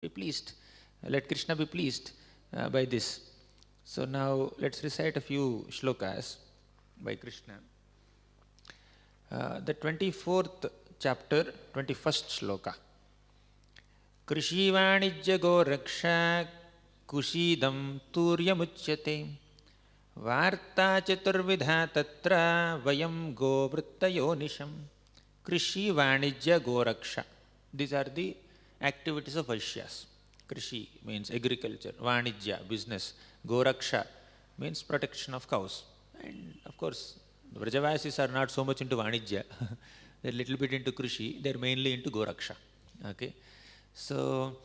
be pleased. Let Krishna be pleased by this. So now let's recite a few shlokas by Krishna. The 24th chapter, 21st shloka. Krishi vanijya go raksha kushidam turyamuchyate varta chaturvidha tatra vayam go vrittayo nisham. Krishi vanijya go raksha. These are the activities of Vaishyas. Krishi means agriculture, Vanijya, business, Goraksha means protection of cows. And of course, the Vrajavasis are not so much into Vanijya, they're a little bit into Krishi, they're mainly into Goraksha. Okay? So,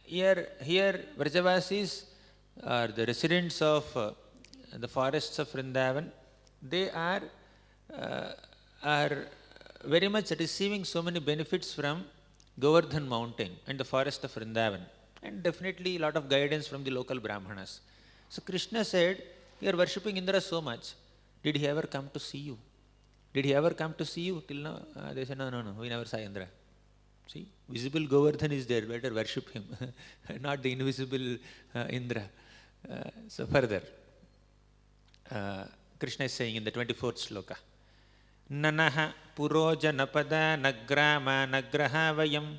here Vrajavasis are the residents of the forests of Vrindavan. They are very much receiving so many benefits from Govardhan mountain and the forest of Vrindavan, and definitely a lot of guidance from the local Brahmanas. So Krishna said, you are worshipping Indra so much, did he ever come to see you? Did he ever come to see you till now? They said, no, we never saw Indra. See, visible Govardhan is there, better worship him, not the invisible Indra. So further, Krishna is saying in the 24th shloka, Nanaha purojanapada nagrama nagraha vayam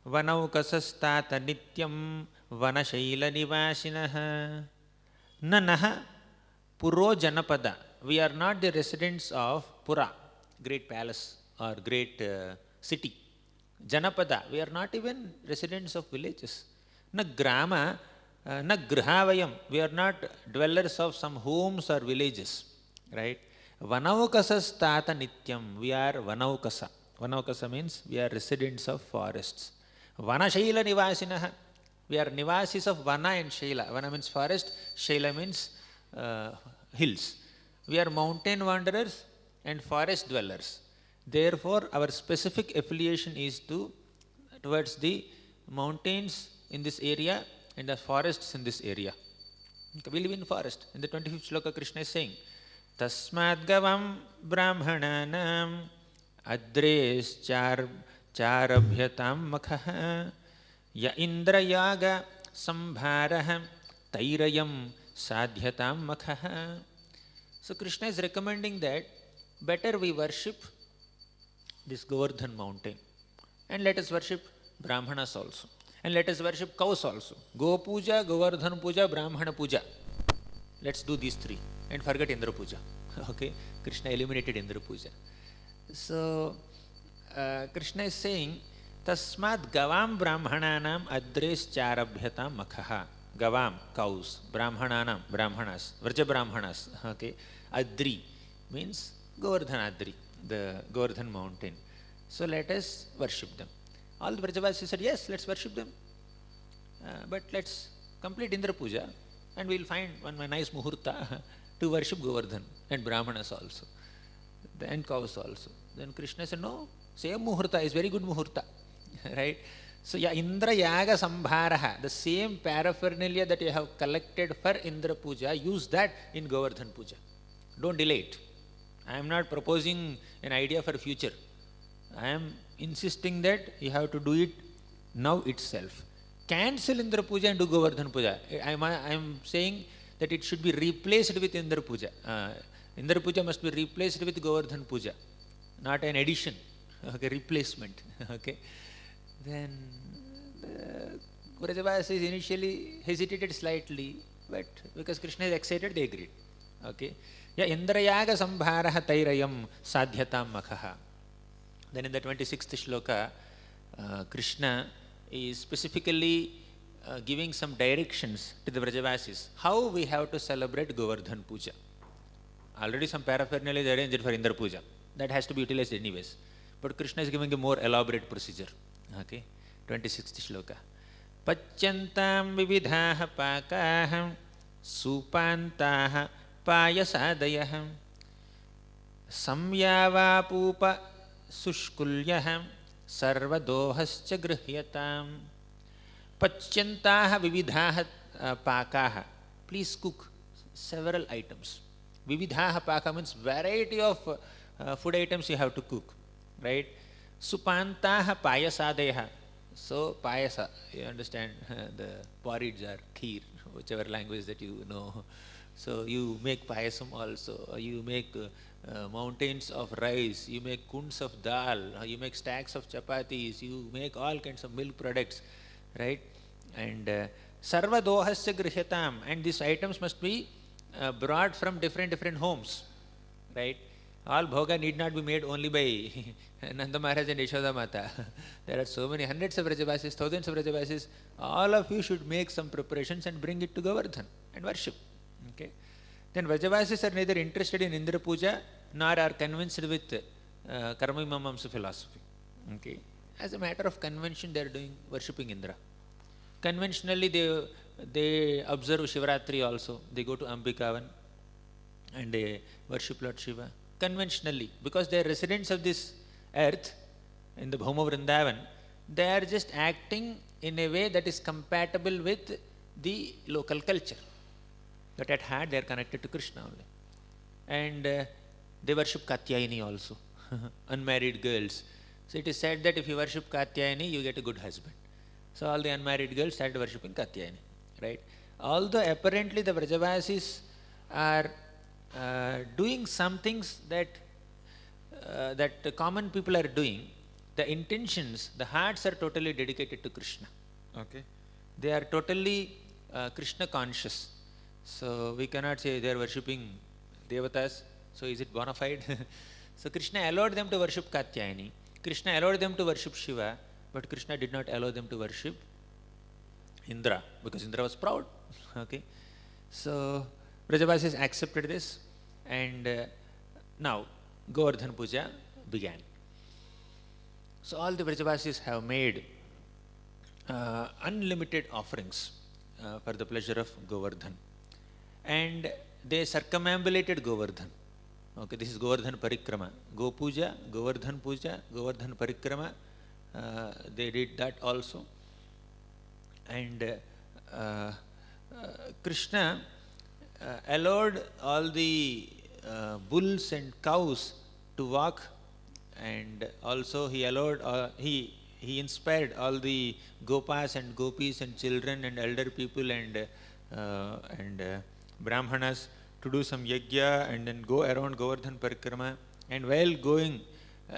vanaukasastata nityam vanashaila nivasinaha. Nanaha purojanapada. We are not the residents of Pura, great palace or great city. Janapada, we are not even residents of villages. Nagrama, nagrahavayam, we are not dwellers of some homes or villages, right? Vanaukasastata nityam, we are Vanaukasa. Vanaukasa means we are residents of forests. Vanashaila nivasinaha, we are nivasis of Vana and Shaila. Vana means forest, Shaila means hills. We are mountain wanderers and forest dwellers. Therefore, our specific affiliation is towards the mountains in this area and the forests in this area. We live in forest. In the 25th shloka, Krishna is saying, Tasmad gavam brahmananam adres charabhyatam makhaha ya indrayaga sambharaham tairayam sadhyatam makhaha. So Krishna is recommending that better we worship this Govardhan mountain, and let us worship Brahmanas also, and let us worship cows also. Go Puja, Govardhan Puja, Brahmana Puja. Let's do these three and forget Indra Puja. Okay, Krishna eliminated Indra Puja. So Krishna is saying, Tasmad gavam brahmananam adres charabhyatam makhaha. Gavam, cows, brahmananam, brahmanas, Vraja brahmanas. Okay, Adri means Govardhan Adri, the Govardhan mountain. So let us worship them. All the Vrajavasis said, yes, let's worship them. But let's complete Indra Puja and we'll find one nice muhurta to worship Govardhan and Brahmanas also, and cows also. Then Krishna said, no, same muhurta is very good muhurta, right? So yeah, Indra Yaga Sambharaha, the same paraphernalia that you have collected for Indra Puja, use that in Govardhan Puja. Don't delay it. I am not proposing an idea for future. I am insisting that you have to do it now itself. Cancel Indra Puja and do Govardhan Puja. I am saying that it should be replaced with Indra Puja. Indra Puja must be replaced with Govardhan Puja, not an addition, okay, replacement. Okay. Then Vrajavasis initially hesitated slightly, but because Krishna is excited, they agreed. Okay. Ya Indrayaga Sambharaha Tairayam Sadhyatam Makhaha. Then in the 26th shloka, Krishna is specifically giving some directions to the Vrajavasis, how we have to celebrate Govardhan Puja. Already some paraphernalia is arranged for Indra Puja. That has to be utilized anyways. But Krishna is giving a more elaborate procedure. Okay, 26th shloka. Pacyantam vividhaha pakaham supantaha payasadayaham samyavapupa sushkulyaham sarvadohascha grihyatam. Pacyantaha vividhaha pakaha. Please cook several items. Vividhaha paka means variety of food items you have to cook, right? Supantaha payasadeha. So payasa, you understand, the porridge or kheer, whichever language that you know. So you make payasam also, or you make mountains of rice, you make kunds of dal, or you make stacks of chapatis, you make all kinds of milk products, right? And sarva dohasya grihyatam, and these items must be brought from different homes, right? All bhoga need not be made only by Nanda Maharaj and Yashoda Mata. There are so many hundreds of Vrajavasis, thousands of Vrajavasis. All of you should make some preparations and bring it to Govardhan and worship. Okay. Then Vrajavasis are neither interested in Indra Puja nor are convinced with Karma Mimamsa philosophy. Okay. As a matter of convention, they are doing worshipping Indra. Conventionally, they observe Shivratri also. They go to Ambikavan and they worship Lord Shiva. Conventionally, because they are residents of this earth in the Bhauma Vrindavan, they are just acting in a way that is compatible with the local culture. But at heart, they are connected to Krishna only. And they worship Katyayani also, unmarried girls. So it is said that if you worship Katyayani, you get a good husband. So all the unmarried girls started worshipping Katyayani, right? Although apparently the Vrajavasis are doing some things that that common people are doing, the intentions, the hearts are totally dedicated to Krishna. Okay, they are totally Krishna conscious. So we cannot say they are worshipping devatas. So is it bona fide? So Krishna allowed them to worship Katyayani. Krishna allowed them to worship Shiva, but Krishna did not allow them to worship Indra because Indra was proud. Okay, so Vrajavasis accepted this, and now Govardhan Puja began. So all the Vrajavasis have made unlimited offerings for the pleasure of Govardhan, and they circumambulated Govardhan. Okay, this is Govardhan Parikrama. Go Puja, Govardhan Parikrama, they did that also. And Krishna allowed all the bulls and cows to walk, and also he allowed, he inspired all the gopas and gopis and children and elder people and brahmanas to do some yajna and then go around Govardhan Parikrama. And while going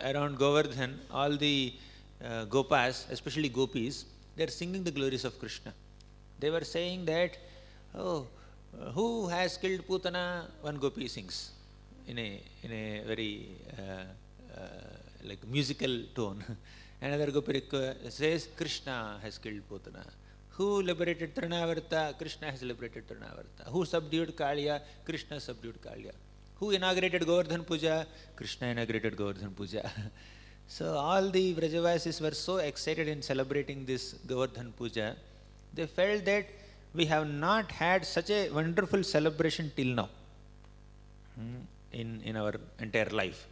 around Govardhan, all the gopas, especially gopis, they are singing the glories of Krishna. They were saying that, oh, who has killed Putana? One gopi sings in a very like musical tone. Another gopi says, Krishna has killed Putana. Who liberated Trinavarta? Krishna has liberated Trinavarta. Who subdued Kaliya? Krishna subdued Kaliya. Who inaugurated Govardhan Puja? Krishna inaugurated Govardhan Puja. So all the Vrajavasis were so excited in celebrating this Govardhan Puja, they felt that we have not had such a wonderful celebration till now in our entire life.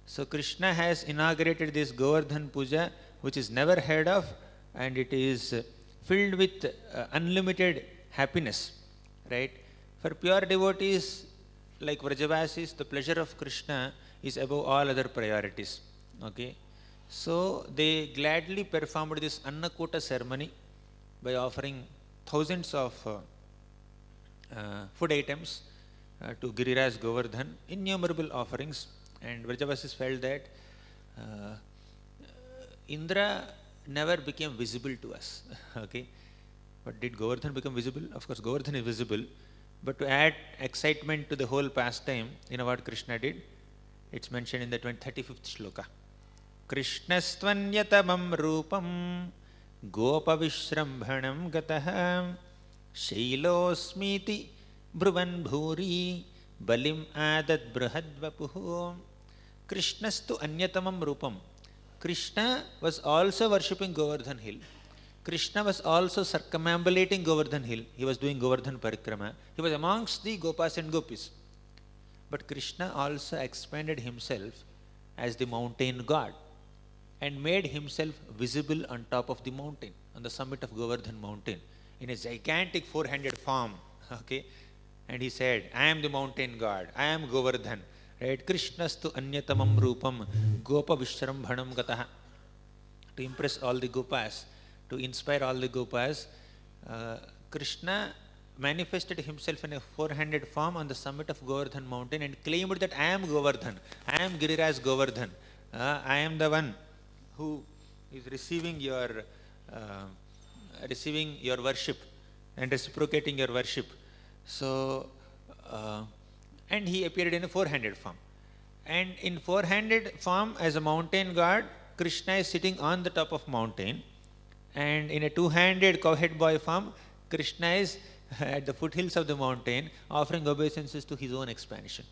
So Krishna has inaugurated this Govardhan Puja, which is never heard of, and it is filled with unlimited happiness, right? For pure devotees like Vrajavasis, the pleasure of Krishna is above all other priorities. Okay, so they gladly performed this Annakota ceremony by offering thousands of food items to Giriraj Govardhan, innumerable offerings. And Vrajavasis felt that Indra never became visible to us. Okay, but did Govardhan become visible? Of course, Govardhan is visible, but to add excitement to the whole pastime, you know what Krishna did? It's mentioned in the 35th shloka. Krishnastvanyatavam rupam gopa vishrambhanam gatah shailosmiti bhruvan bhuri balim adad brahadvapuhu. Krishnastu anyatamam rupam. Krishna was also worshipping Govardhan hill. Krishna was also circumambulating Govardhan hill. He was doing Govardhan Parikrama. He was amongst the gopas and gopis. But Krishna also expanded himself as the mountain god and made himself visible on top of the mountain, on the summit of Govardhan mountain, in a gigantic four-handed form. Okay, and he said, I am the mountain god, I am Govardhan. Right? Krishnastu anyatamam rupam gopa vishrambhanam gataha. To impress all the gopas, to inspire all the Gopas, Krishna manifested himself in a four-handed form on the summit of Govardhan mountain and claimed that I am Govardhan, I am Giriraj Govardhan, I am the one who is receiving your worship and reciprocating your worship. So, and he appeared in a four-handed form. And in four-handed form as a mountain god, Krishna is sitting on the top of mountain. And in a two-handed cowhead boy form, Krishna is at the foothills of the mountain offering obeisances to his own expansion.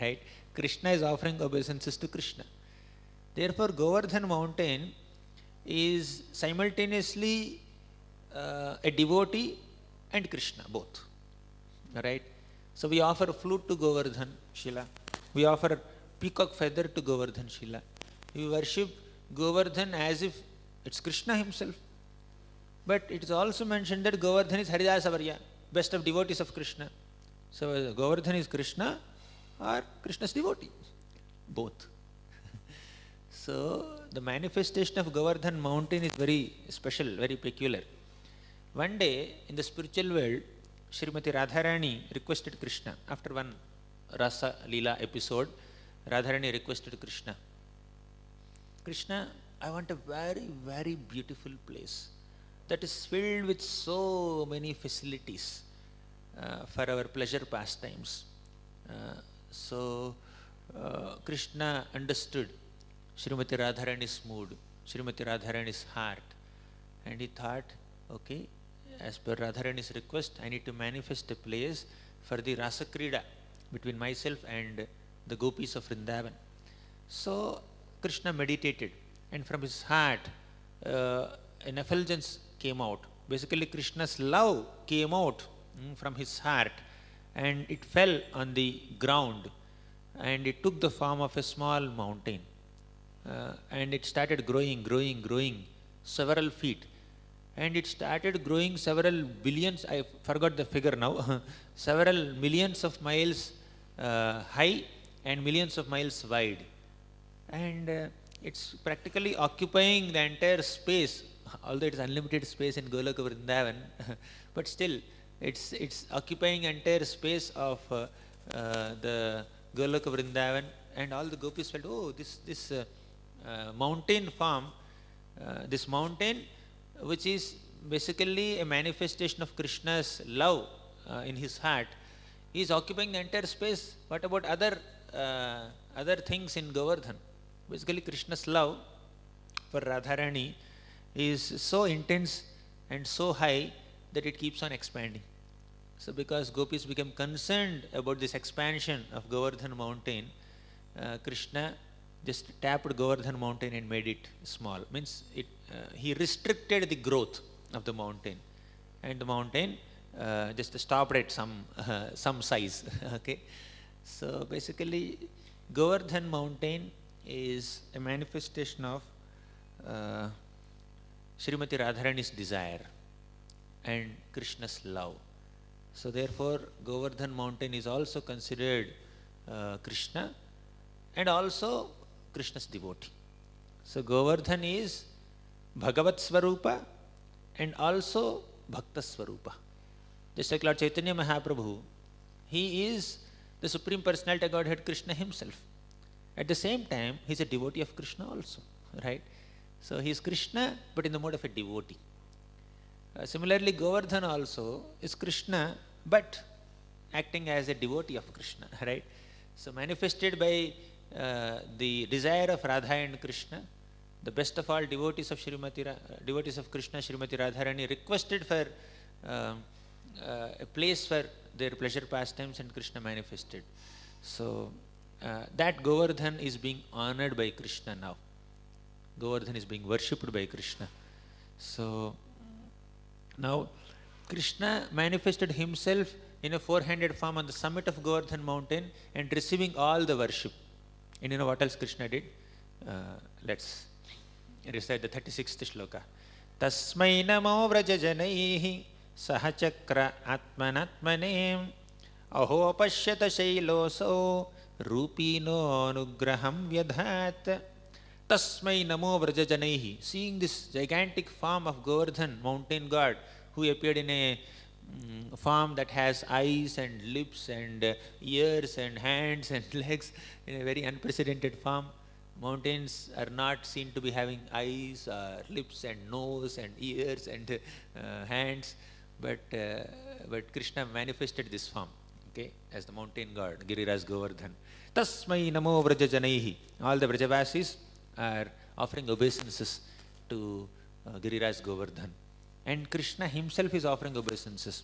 Right? Krishna is offering obeisances to Krishna. Therefore, Govardhan mountain is simultaneously a devotee and Krishna, both. Right? So we offer flute to Govardhan Shila. We offer peacock feather to Govardhan Shila. We worship Govardhan as if it's Krishna himself. But it is also mentioned that Govardhan is Haridasa Varya, best of devotees of Krishna. So Govardhan is Krishna or Krishna's devotee? Both. So the manifestation of Govardhan mountain is very special, very peculiar. One day in the spiritual world, Srimati Radharani requested Krishna, after one Rasa Lila episode, Radharani requested Krishna, Krishna, I want a very, very beautiful place that is filled with so many facilities for our pleasure pastimes. Krishna understood Srimati Radharani's mood, Srimati Radharani's heart, and he thought, okay, as per Radharani's request, I need to manifest a place for the Rasa Krida between myself and the gopis of Vrindavan. So Krishna meditated, and from his heart an effulgence came out. Basically, Krishna's love came out from his heart, and it fell on the ground, and it took the form of a small mountain, and it started growing several feet, and it started growing several billions, I forgot the figure now, several millions of miles high and millions of miles wide, and it's practically occupying the entire space, although it's unlimited space in Goloka Vrindavan, but still it's occupying entire space of the Goloka Vrindavan, and all the gopis felt, oh, this mountain form, this mountain which is basically a manifestation of Krishna's love in his heart, is occupying the entire space. What about other things in Govardhan? Basically, Krishna's love for Radharani is so intense and so high that it keeps on expanding. So because gopis became concerned about this expansion of Govardhan mountain, Krishna just tapped Govardhan mountain and made it small. Means he restricted the growth of the mountain, and the mountain just stopped at some size. Okay, so basically, Govardhan mountain is a manifestation of Srimati Radharani's desire and Krishna's love. So therefore, Govardhan mountain is also considered Krishna and also Krishna's devotee. So Govardhan is Bhagavat Swarupa and also Bhakta Swarupa. Just like Lord Chaitanya Mahaprabhu, he is the Supreme Personality of Godhead, Krishna himself. At the same time, he is a devotee of Krishna also, right? So he is Krishna, but in the mode of a devotee. Similarly, Govardhan also is Krishna, but acting as a devotee of Krishna, right? So manifested by the desire of Radha and Krishna, the best of all devotees of devotees of Krishna, Srimati Radharani, requested for a place for their pleasure pastimes, and Krishna manifested. So that Govardhan is being honored by Krishna now. Govardhan is being worshipped by Krishna. So now Krishna manifested himself in a four-handed form on the summit of Govardhan mountain and receiving all the worship. And you know what else Krishna did? Let's recite the 36th shloka. Tasmai namo vrajajanaihi sahachakra atmanatmane aho pashyata shailoso rupino anugraham vyadhat Tasmai namo vrajajanaihi. Seeing this gigantic form of Govardhan, mountain god, who appeared in a form that has eyes and lips and ears and hands and legs in a very unprecedented form. Mountains are not seen to be having eyes, lips and nose and ears and hands, but Krishna manifested this form, okay, as the mountain god, Giriraj Govardhan. Tasmai namo vrajajanaihi. All the Vrajavasis are offering obeisances to Giriraj Govardhan. And Krishna himself is offering obeisances.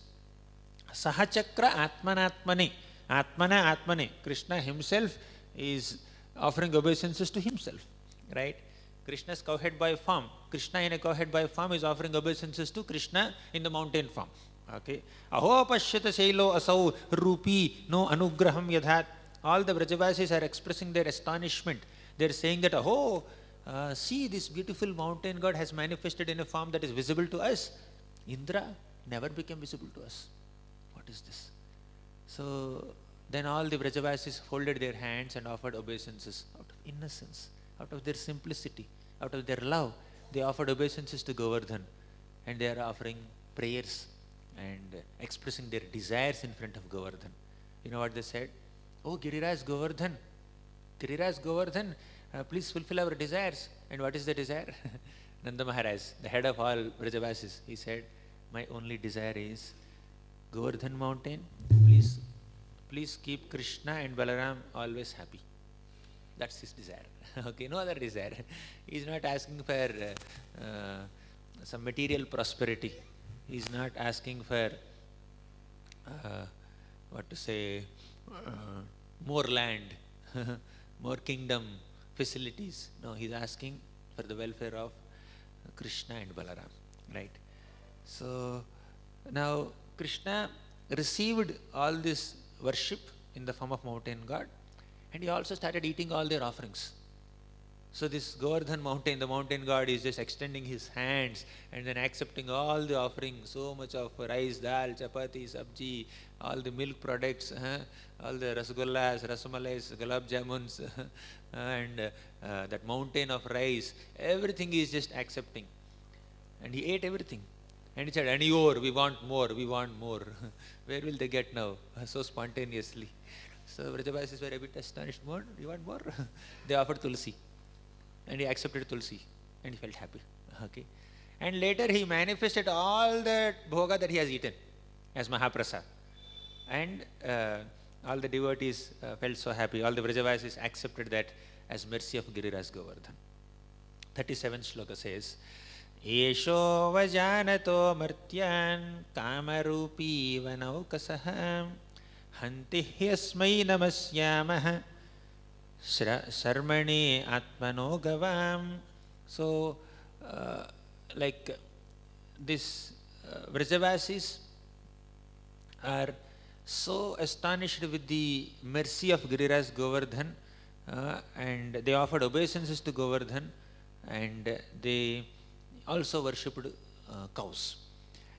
Sahachakra atmanatmane. Atmana atmane. Krishna himself is offering obeisances to himself. Right? Krishna's cowhead boy form. Krishna in a cowhead boy form is offering obeisances to Krishna in the mountain form. Okay. Aho pashyata shailo asau rupi no anugraham yadhat. All the Vrajavasis are expressing their astonishment. They are saying that, oh, see, this beautiful mountain god has manifested in a form that is visible to us. Indra never became visible to us. What is this? So then all the Vrajavasis folded their hands and offered obeisances out of innocence, out of their simplicity, out of their love. They offered obeisances to Govardhan, and they are offering prayers and expressing their desires in front of Govardhan. You know what they said? Oh, Giriraj Govardhan, Giriraj Govardhan, please fulfill our desires. And what is the desire? Nanda Maharaj, the head of all Vrajavasis, he said, my only desire is Govardhan mountain, please keep Krishna and Balaram always happy. That's his desire. Okay, no other desire. He is not asking for some material prosperity. He is not asking for, more land, more kingdom, facilities. No, he is asking for the welfare of Krishna and Balaram, right? So now Krishna received all this worship in the form of mountain god, and he also started eating all their offerings. So this Govardhan mountain, the mountain god, is just extending his hands and then accepting all the offerings, so much of rice, dal, chapati, sabji, all the milk products, all the rasgullas, rasmalais, gulab jamuns, and that mountain of rice, everything is just accepting. And he ate everything. And he said, Aniyor, we want more, we want more. Where will they get now? So spontaneously. So Vrajavasis were a bit astonished. More? You want more? They offered tulsi. And he accepted tulsi. And he felt happy. Okay. And later he manifested all that bhoga that he has eaten as Mahaprasad. And all the devotees felt so happy. All the Vrajavasis accepted that as mercy of Giriraj Govardhan. 37th shloka says, Esho vajanato martyan kamarupi vanaukasaham hantihyasmai namasyamah sarmane atmano gavam. So, like this Vrajavasis are so astonished with the mercy of Giriraj Govardhan, and they offered obeisances to Govardhan, and they also worshipped cows.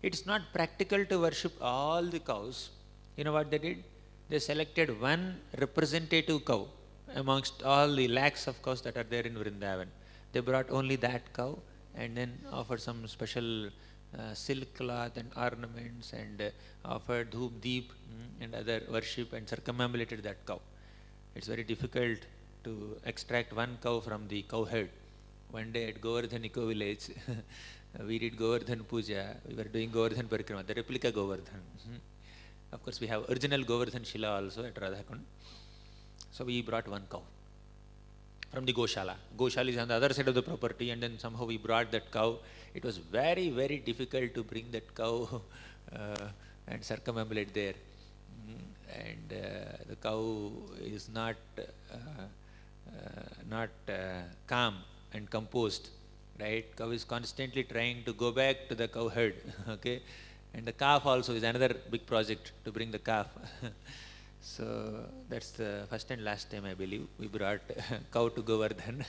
It's not practical to worship all the cows. You know what they did? They selected one representative cow amongst all the lakhs of cows that are there in Vrindavan. They brought only that cow and then offered some special silk cloth and ornaments and offered dhoop deep and other worship and circumambulated that cow. It's very difficult to extract one cow from the cow head. One day at Govardhan Eco Village, we did Govardhan Puja. We were doing Govardhan Parikrama, the replica Govardhan. Of course, we have original Govardhan Shila also at Radhakund. So we brought one cow from the Goshala. Goshala is on the other side of the property, and then somehow we brought that cow. It was very, very difficult to bring that cow and circumambulate there. And the cow is not calm and composed, right? Cow is constantly trying to go back to the cow herd, okay? And the calf also is another big project to bring the calf. So that's the first and last time, I believe, we brought cow to Govardhan.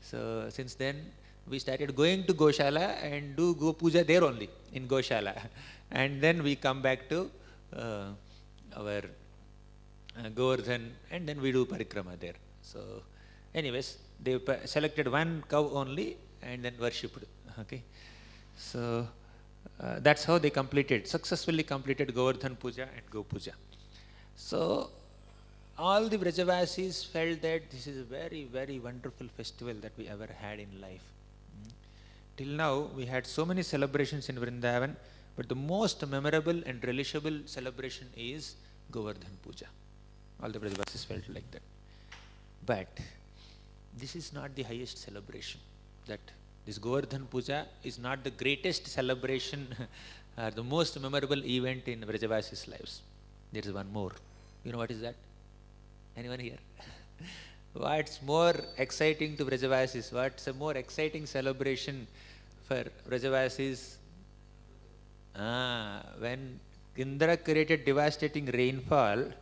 So since then, we started going to Goshala and do Go Puja there only, in Goshala. And then we come back to our Govardhan, and then we do Parikrama there. So anyways, They selected one cow only and then worshipped. Okay, so that's how they successfully completed Govardhan Puja and Go Puja. So all the Vrajavasis felt that this is a very, very wonderful festival that we ever had in life. Till now, we had so many celebrations in Vrindavan, but the most memorable and relishable celebration is Govardhan Puja. All the Vrajavasis felt like that. But this is not the highest celebration. That this Govardhan Puja is not the greatest celebration or the most memorable event in Vrajavasis' lives. There is one more. You know what is that? Anyone here? What's more exciting to Vrajavasis? What's a more exciting celebration for Vrajavasis? When Indra created devastating rainfall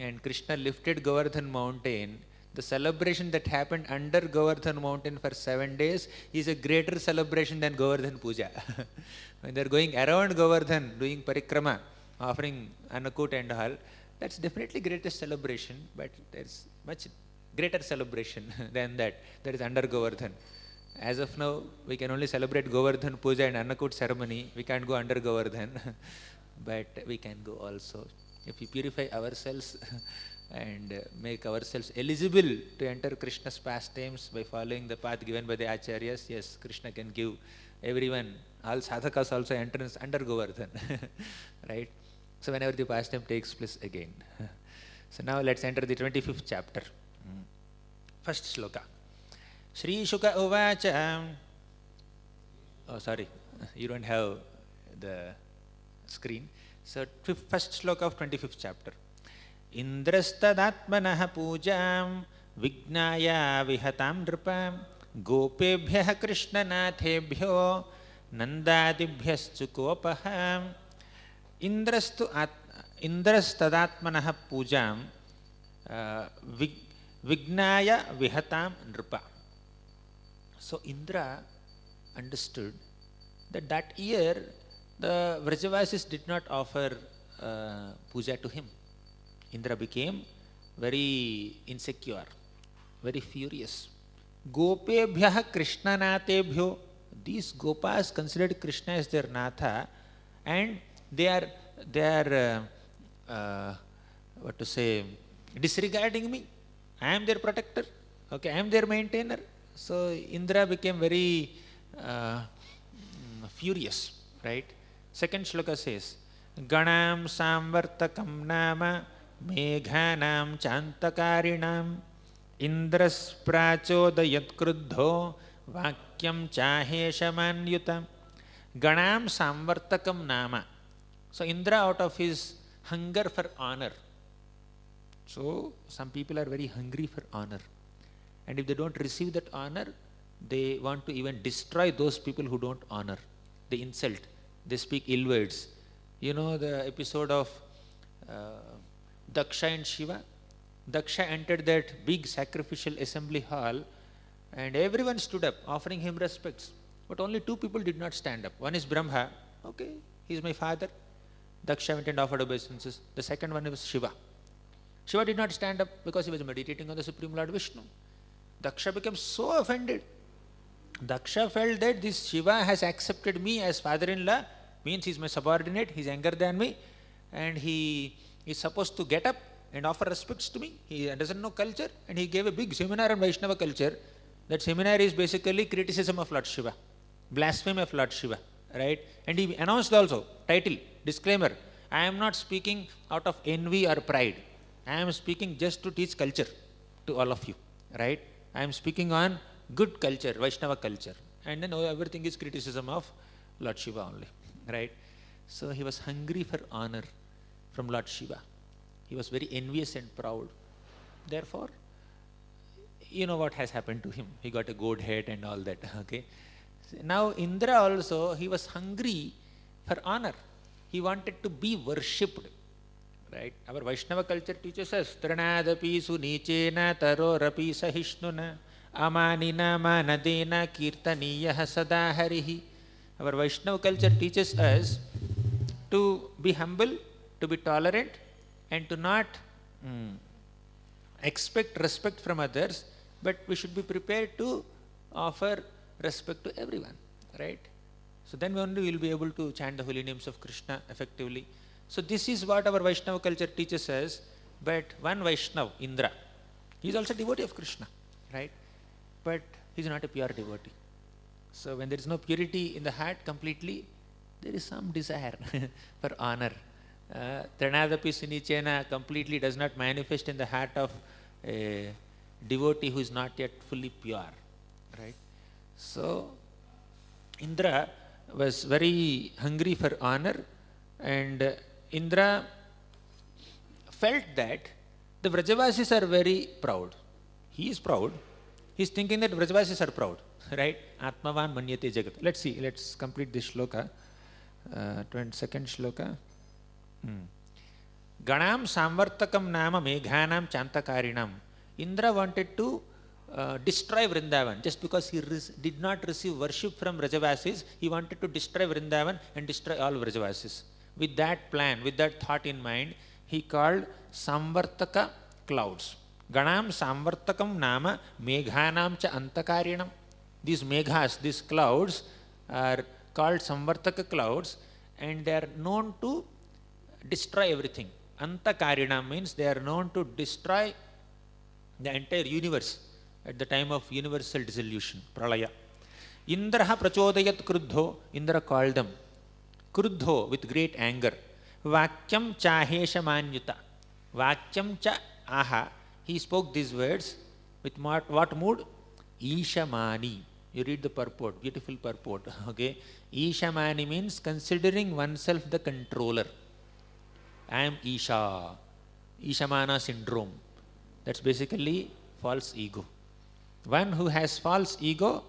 and Krishna lifted Govardhan mountain, the celebration that happened under Govardhan mountain for 7 days is a greater celebration than Govardhan Puja. When they're going around Govardhan doing parikrama, offering annakut and all, that's definitely greatest celebration, but there's much greater celebration than that is under Govardhan. As of now, we can only celebrate Govardhan Puja and annakut ceremony. We can't go under Govardhan, but we can go also. If we purify ourselves and make ourselves eligible to enter Krishna's pastimes by following the path given by the Acharyas, yes, Krishna can give everyone, all sadhakas also entrance under Govardhan, right? So whenever the pastime takes place again. So now let's enter the 25th chapter. First sloka. Shri Shuka Uvacha. Oh, sorry, you don't have the screen. So first sloka of 25th chapter. Indrastadatmanaha pujam vignaya vihatam nripam gopebhyah krishnanathebhyo nandadibhyaschu kopaham Indrastadatmanaha pujam vignaya vihatam nripa. So Indra understood that year the Vrajavasis did not offer puja to him. Indra became very insecure, very furious. Gopebhyah krishnanatebhyo. These gopas considered Krishna as their natha, and they are disregarding me. I am their protector. Okay, I am their maintainer. So Indra became very furious, right? Second shloka says, Ganam samvartakam nama meghanam chantakarinam Indras prachodayat kruddho vakyam chaheshamanyutam. Ganam samvartakam nama. So Indra, out of his hunger for honor. So some people are very hungry for honor. And if they don't receive that honor, they want to even destroy those people who don't honor. They insult. They speak ill words. You know the episode of Daksha and Shiva? Daksha entered that big sacrificial assembly hall and everyone stood up offering him respects. But only 2 people did not stand up. One is Brahma. Okay, he is my father. Daksha went and offered obeisances. The second one was Shiva. Shiva did not stand up because he was meditating on the Supreme Lord Vishnu. Daksha became so offended. Daksha felt that this Shiva has accepted me as father-in-law, means he is my subordinate, he is younger than me, and he is supposed to get up and offer respects to me. He doesn't know culture, and he gave a big seminar on Vaishnava culture. That seminar is basically criticism of Lord Shiva, blasphemy of Lord Shiva, right? And he announced also, title, disclaimer, I am not speaking out of envy or pride. I am speaking just to teach culture to all of you, right? I am speaking on good culture, Vaishnava culture. And then everything is criticism of Lord Shiva only, right? So he was hungry for honor from Lord Shiva. He was very envious and proud. Therefore, you know what has happened to him. He got a goat head and all that, okay? Now Indra also, he was hungry for honor. He wanted to be worshipped, right? Our Vaishnava culture teaches us, Tranadapi sunichena tarorapi sahishnuna amanina manadena kirtaniyah sadaharihi. Our Vaishnava culture teaches us to be humble, to be tolerant, and to not expect respect from others but we should be prepared to offer respect to everyone, right? So then only we will be able to chant the holy names of Krishna effectively. So this is what our Vaishnava culture teaches us. But one Vaishnava, Indra, he is also a devotee of Krishna, right? But he is not a pure devotee. So when there is no purity in the heart completely, there is some desire for honor. Tranadapi Sinichena completely does not manifest in the heart of a devotee who is not yet fully pure, right? So Indra was very hungry for honor, and Indra felt that the Vrajavasis are very proud. He is proud. He is thinking that Vrajavasis are proud, right? Atmavan manyate jagat. Let's see, let's complete this shloka. 22nd shloka. Ganam samvartakam nama meghanam chantakarinam. Indra wanted to destroy Vrindavan. Just because he did not receive worship from Vrajavasis, he wanted to destroy Vrindavan and destroy all Vrajavasis. With that plan, with that thought in mind, he called Samvartaka clouds. Ganam Samvartakam nama meghanam cha antakarinam. These meghas, these clouds are called Samvartaka clouds, and they are known to destroy everything. Antakarinam means they are known to destroy the entire universe at the time of universal dissolution, pralaya. Indraha prachodayat kruddho, Indra called them. Kruddho, with great anger. Vakyam chahesha manyuta. Vakyam cha aha. He spoke these words with what mood? Ishamani. You read the purport, beautiful purport. Okay. Ishamani means considering oneself the controller. I am Isha. Ishamana syndrome. That's basically false ego. One who has false ego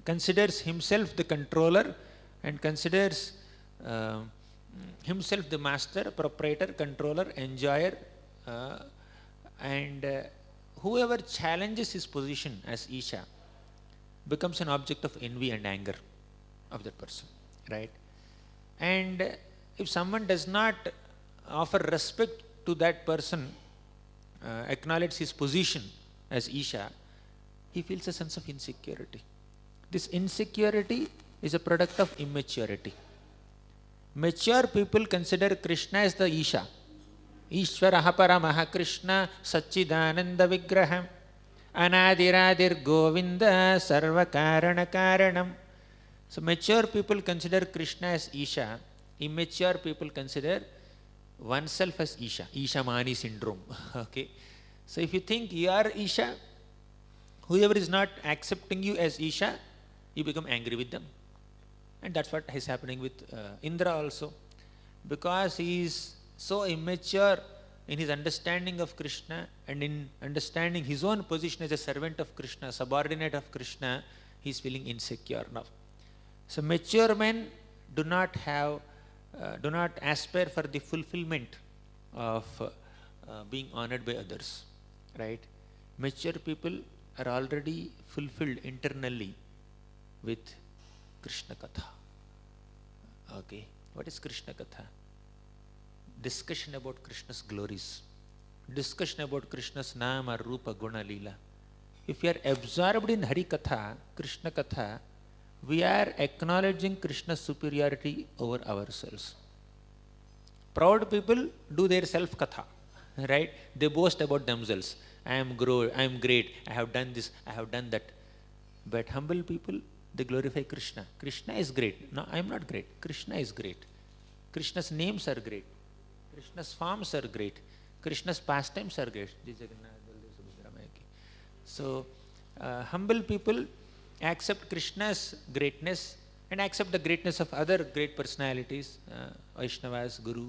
considers himself the controller and considers himself the master, proprietor, controller, enjoyer, and whoever challenges his position as Isha becomes an object of envy and anger of that person, right? And if someone does not offer respect to that person, acknowledge his position as Isha, he feels a sense of insecurity. This insecurity is a product of immaturity. Mature people consider Krishna as the Isha. Ishvaraha paramaha Krishna Satchidananda Vigraham Anadiradir Govinda Sarva Karana Karanam. So mature people consider Krishna as Isha. Immature people consider oneself as Isha. Ishamani syndrome. Okay. So if you think you are Isha, whoever is not accepting you as Isha, you become angry with them. And that's what is happening with Indra also. Because he is so immature in his understanding of Krishna and in understanding his own position as a servant of Krishna, subordinate of Krishna, he is feeling insecure now. So mature men do not aspire for the fulfillment of being honored by others, right? Mature people are already fulfilled internally with Krishna Katha. Okay, what is Krishna Katha? Discussion about Krishna's glories, discussion about Krishna's Nama, Rupa, Guna, Lila. If we are absorbed in Hari Katha, Krishna Katha, we are acknowledging Krishna's superiority over ourselves. Proud people do their self-katha, right? They boast about themselves. I am great, I have done this, I have done that. But humble people, they glorify Krishna. Krishna is great. No, I am not great. Krishna is great. Krishna's names are great. Krishna's forms are great. Krishna's pastimes are great. So, humble people accept Krishna's greatness and accept the greatness of other great personalities, Vaishnavas, Guru.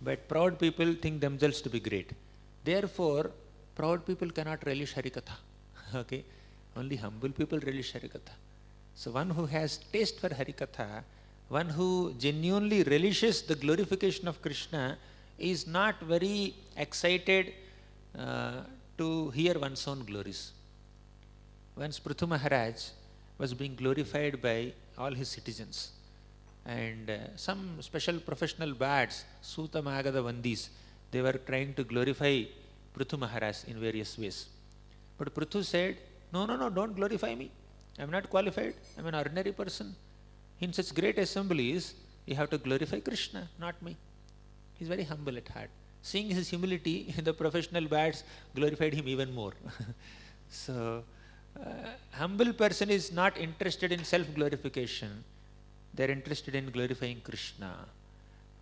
But proud people think themselves to be great. Therefore, proud people cannot relish Harikatha. Okay? Only humble people relish Harikatha. So one who has taste for Harikatha, one who genuinely relishes the glorification of Krishna, is not very excited to hear one's own glories. Once Prithu Maharaj was being glorified by all his citizens, and some special professional bards, Suta Magada Vandis, they were trying to glorify Prithu Maharaj in various ways. But Prithu said, no, don't glorify me. I am not qualified. I am an ordinary person. In such great assemblies, you have to glorify Krishna, not me. He is very humble at heart. Seeing his humility, the professional bats glorified him even more. So, humble person is not interested in self-glorification. They are interested in glorifying Krishna.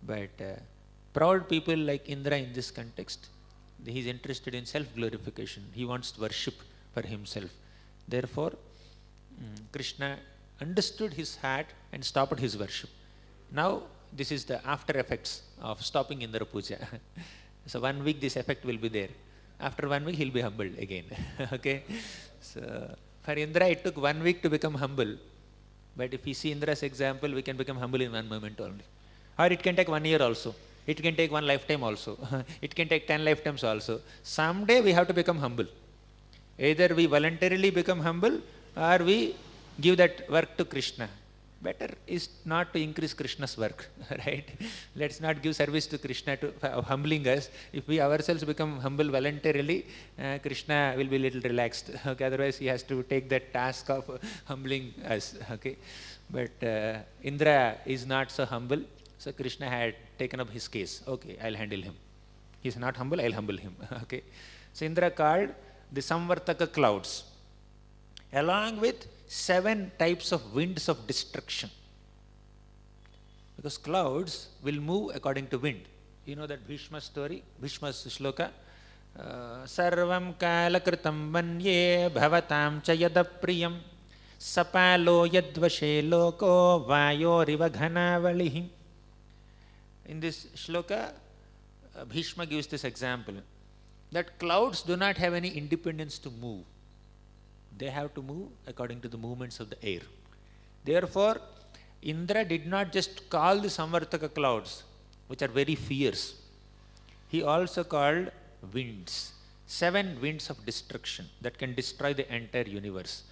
But proud people like Indra in this context, he is interested in self-glorification. He wants to worship for himself. Therefore, Krishna understood his heart and stopped his worship. Now, this is the after effects of stopping Indra Puja. So 1 week this effect will be there. After 1 week, he'll be humbled again. Okay? So, for Indra, it took 1 week to become humble. But if we see Indra's example, we can become humble in 1 moment only. Or it can take 1 year also. It can take 1 lifetime also. It can take 10 lifetimes also. Someday we have to become humble. Either we voluntarily become humble or we give that work to Krishna. Better is not to increase Krishna's work, right? Let's not give service to Krishna of humbling us. If we ourselves become humble voluntarily, Krishna will be a little relaxed. Okay? Otherwise, he has to take that task of humbling us. Okay? But Indra is not so humble, so Krishna had taken up his case. Okay, I'll handle him. He is not humble, I'll humble him. Okay? So Indra called the Samvartaka clouds, along with 7 types of winds of destruction. Because clouds will move according to wind. You know that Bhishma story, Bhishma's shloka. Sarvam kalakritam vanye bhavatam cha yadapriyam sapalo yadvashe loko vayoriva ghanavalihi. In this shloka, Bhishma gives this example that clouds do not have any independence to move. They have to move according to the movements of the air. Therefore, Indra did not just call the Samvartaka clouds, which are very fierce. He also called winds, 7 winds of destruction that can destroy the entire universe.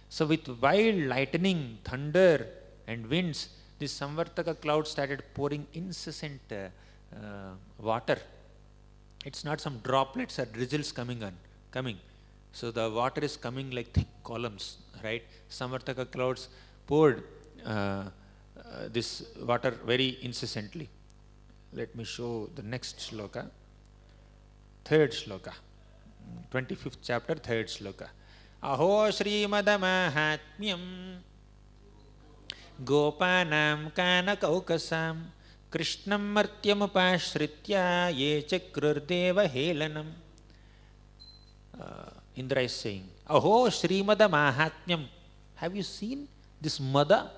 So with wild lightning, thunder and winds, the Samvartaka clouds started pouring incessant water. It's not some droplets or drizzles coming. So the water is coming like thick columns, right? Samvartaka clouds poured this water very incessantly. Let me show the next shloka, 3rd shloka, 25th chapter, 3rd shloka. Aho Srimadamahatmyam Gopanam Kanakaukasam Krishnam Martyamupashritya Ye Chakrurdeva Helanam. Indra is saying, Aho Srimada Mahatmyam. Have you seen this Mada?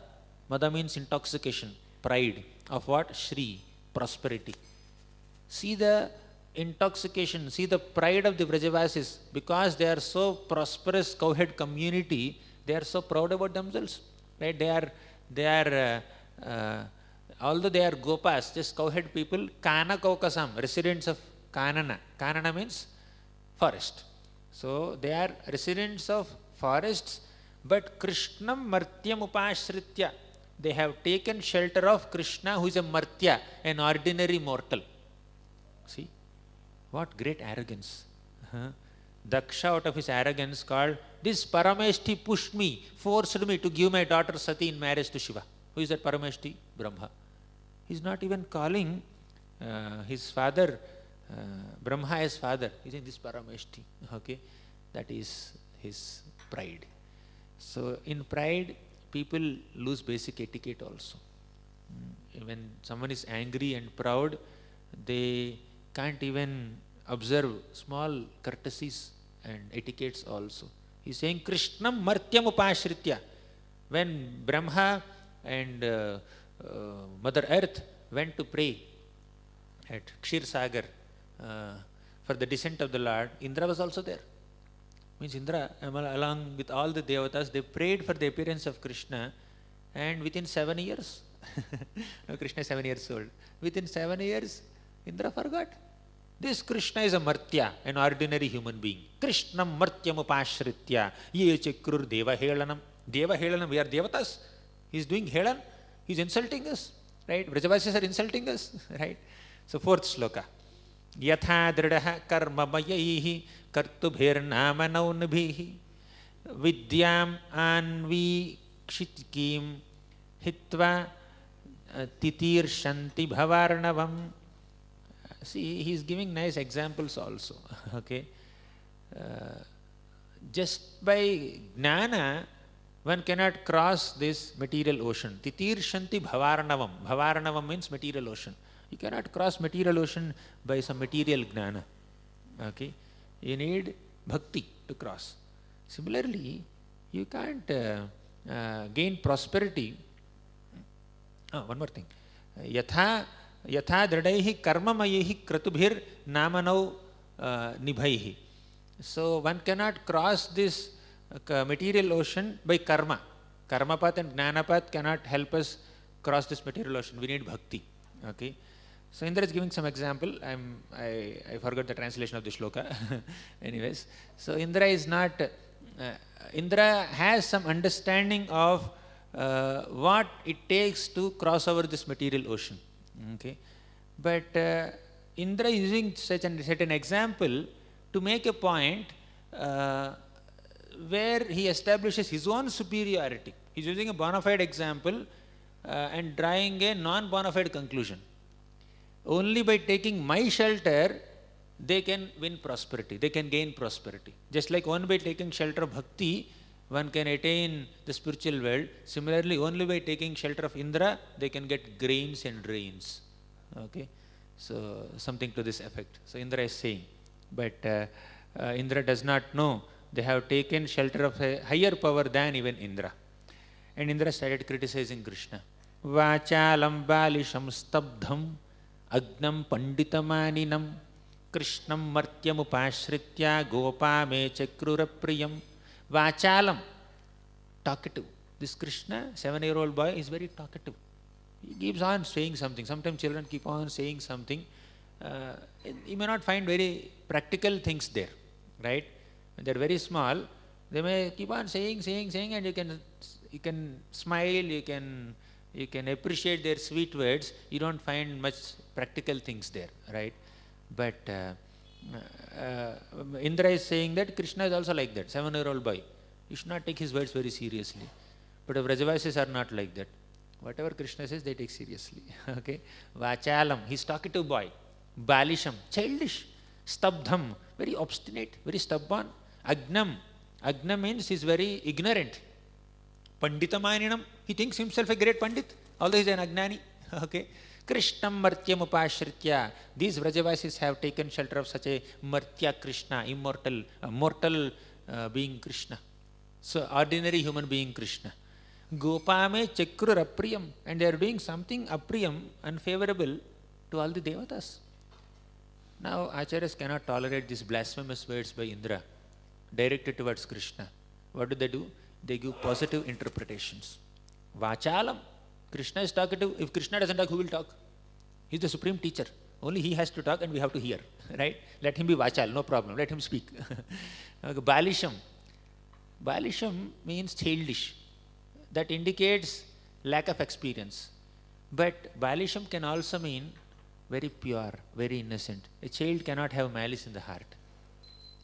Mada means intoxication, pride. Of what? Shri, prosperity. See the intoxication, see the pride of the Vrajavasis. Because they are so prosperous cowhead community, they are so proud about themselves. Right? Although they are Gopas, just cowhead people, Kana Kaukasam, residents of Kanana. Kanana means forest. So they are residents of forests, but Krishnam Martyam Upashritya. They have taken shelter of Krishna, who is a Martya, an ordinary mortal. See, what great arrogance. Daksha, out of his arrogance, called, this Parameshti pushed me, forced me to give my daughter Sati in marriage to Shiva. Who is that Parameshti? Brahma. He is not even calling his father Brahma as father. He is in this Parameshti. Okay? That is his pride. So in pride, people lose basic etiquette also. When someone is angry and proud, they can't even observe small courtesies and etiquettes also. He is saying Krishnam Martyam Upashritya. When Brahma and Mother Earth went to pray at Kshir Sagar for the descent of the Lord, Indra was also there. Means Indra, along with all the Devatas, they prayed for the appearance of Krishna, and within 7 years, now Krishna is 7 years old, within 7 years, Indra forgot. This Krishna is a Martya, an ordinary human being. Krishnam Martyam Upashritya Ye Chakrur Deva Helanam. Deva Helanam, we are Devatas. He is doing Helan. He is insulting us. Right? Vrajavasis are insulting us. Right? So 4th shloka. Yatha dridaha karmamayaihi kartubhirnamanaunnabhihi vidyam anvikshitkim hitva titirshanti bhavarnavam. See, he is giving nice examples also. Okay, just by jnana, one cannot cross this material ocean. Titirshanti bhavarnavam. Bhavarnavam means material ocean. You cannot cross material ocean by some material jnana. Okay, you need bhakti to cross. Similarly, you can't gain prosperity. One more thing. Yatha dridaihi karmamayihi kratubhir namanau nibhaihi. So one cannot cross this material ocean by karma. Karmapat and jnanapat cannot help us cross this material ocean. We need bhakti. Okay. So Indra is giving some example. I forgot the translation of the shloka. Anyways, so Indra is not. Indra has some understanding of what it takes to cross over this material ocean. Okay, but Indra is using such an example to make a point where he establishes his own superiority. He is using a bona fide example and drawing a non-bona fide conclusion. Only by taking my shelter, they can win prosperity, they can gain prosperity. Just like only by taking shelter of bhakti, one can attain the spiritual world. Similarly, only by taking shelter of Indra, they can get grains and rains. Okay, so something to this effect. So Indra is saying, but Indra does not know they have taken shelter of a higher power than even Indra. And Indra started criticizing Krishna. Vachalam balisham stabdham agnam panditamaninam krishnam martyam upashritya gopa me chakrurapriyam. Vachalam, talkative. This Krishna, 7-year-old boy, is very talkative. He keeps on saying something. Sometimes children keep on saying something. You may not find very practical things there, right? When they're very small, they may keep on saying, and you can smile, you can appreciate their sweet words. You don't find much practical things there, right? But Indra is saying that Krishna is also like that, 7-year-old boy. You should not take his words very seriously. But the Vrajavasis are not like that. Whatever Krishna says, they take seriously. Okay? Vachalam, he's talkative boy. Balisham, childish. Stabdham, very obstinate, very stubborn. Agnam, Agnam means he's very ignorant. Panditamaninam, he thinks himself a great Pandit, although he's an Agnani. Okay? Krishnam Martyam Upashritya. These Vrajavasis have taken shelter of such a Martya Krishna, immortal, mortal being Krishna. So, ordinary human being Krishna. Gopame Chakrur Apriyam. And they are doing something Apriyam, unfavorable to all the Devatas. Now, Acharyas cannot tolerate these blasphemous words by Indra, directed towards Krishna. What do? They give positive interpretations. Vachalam. Krishna is talkative. If Krishna doesn't talk, who will talk? He is the supreme teacher. Only he has to talk and we have to hear. Right? Let him be Vachal, no problem. Let him speak. Balisham. Balisham means childish. That indicates lack of experience. But Balisham can also mean very pure, very innocent. A child cannot have malice in the heart.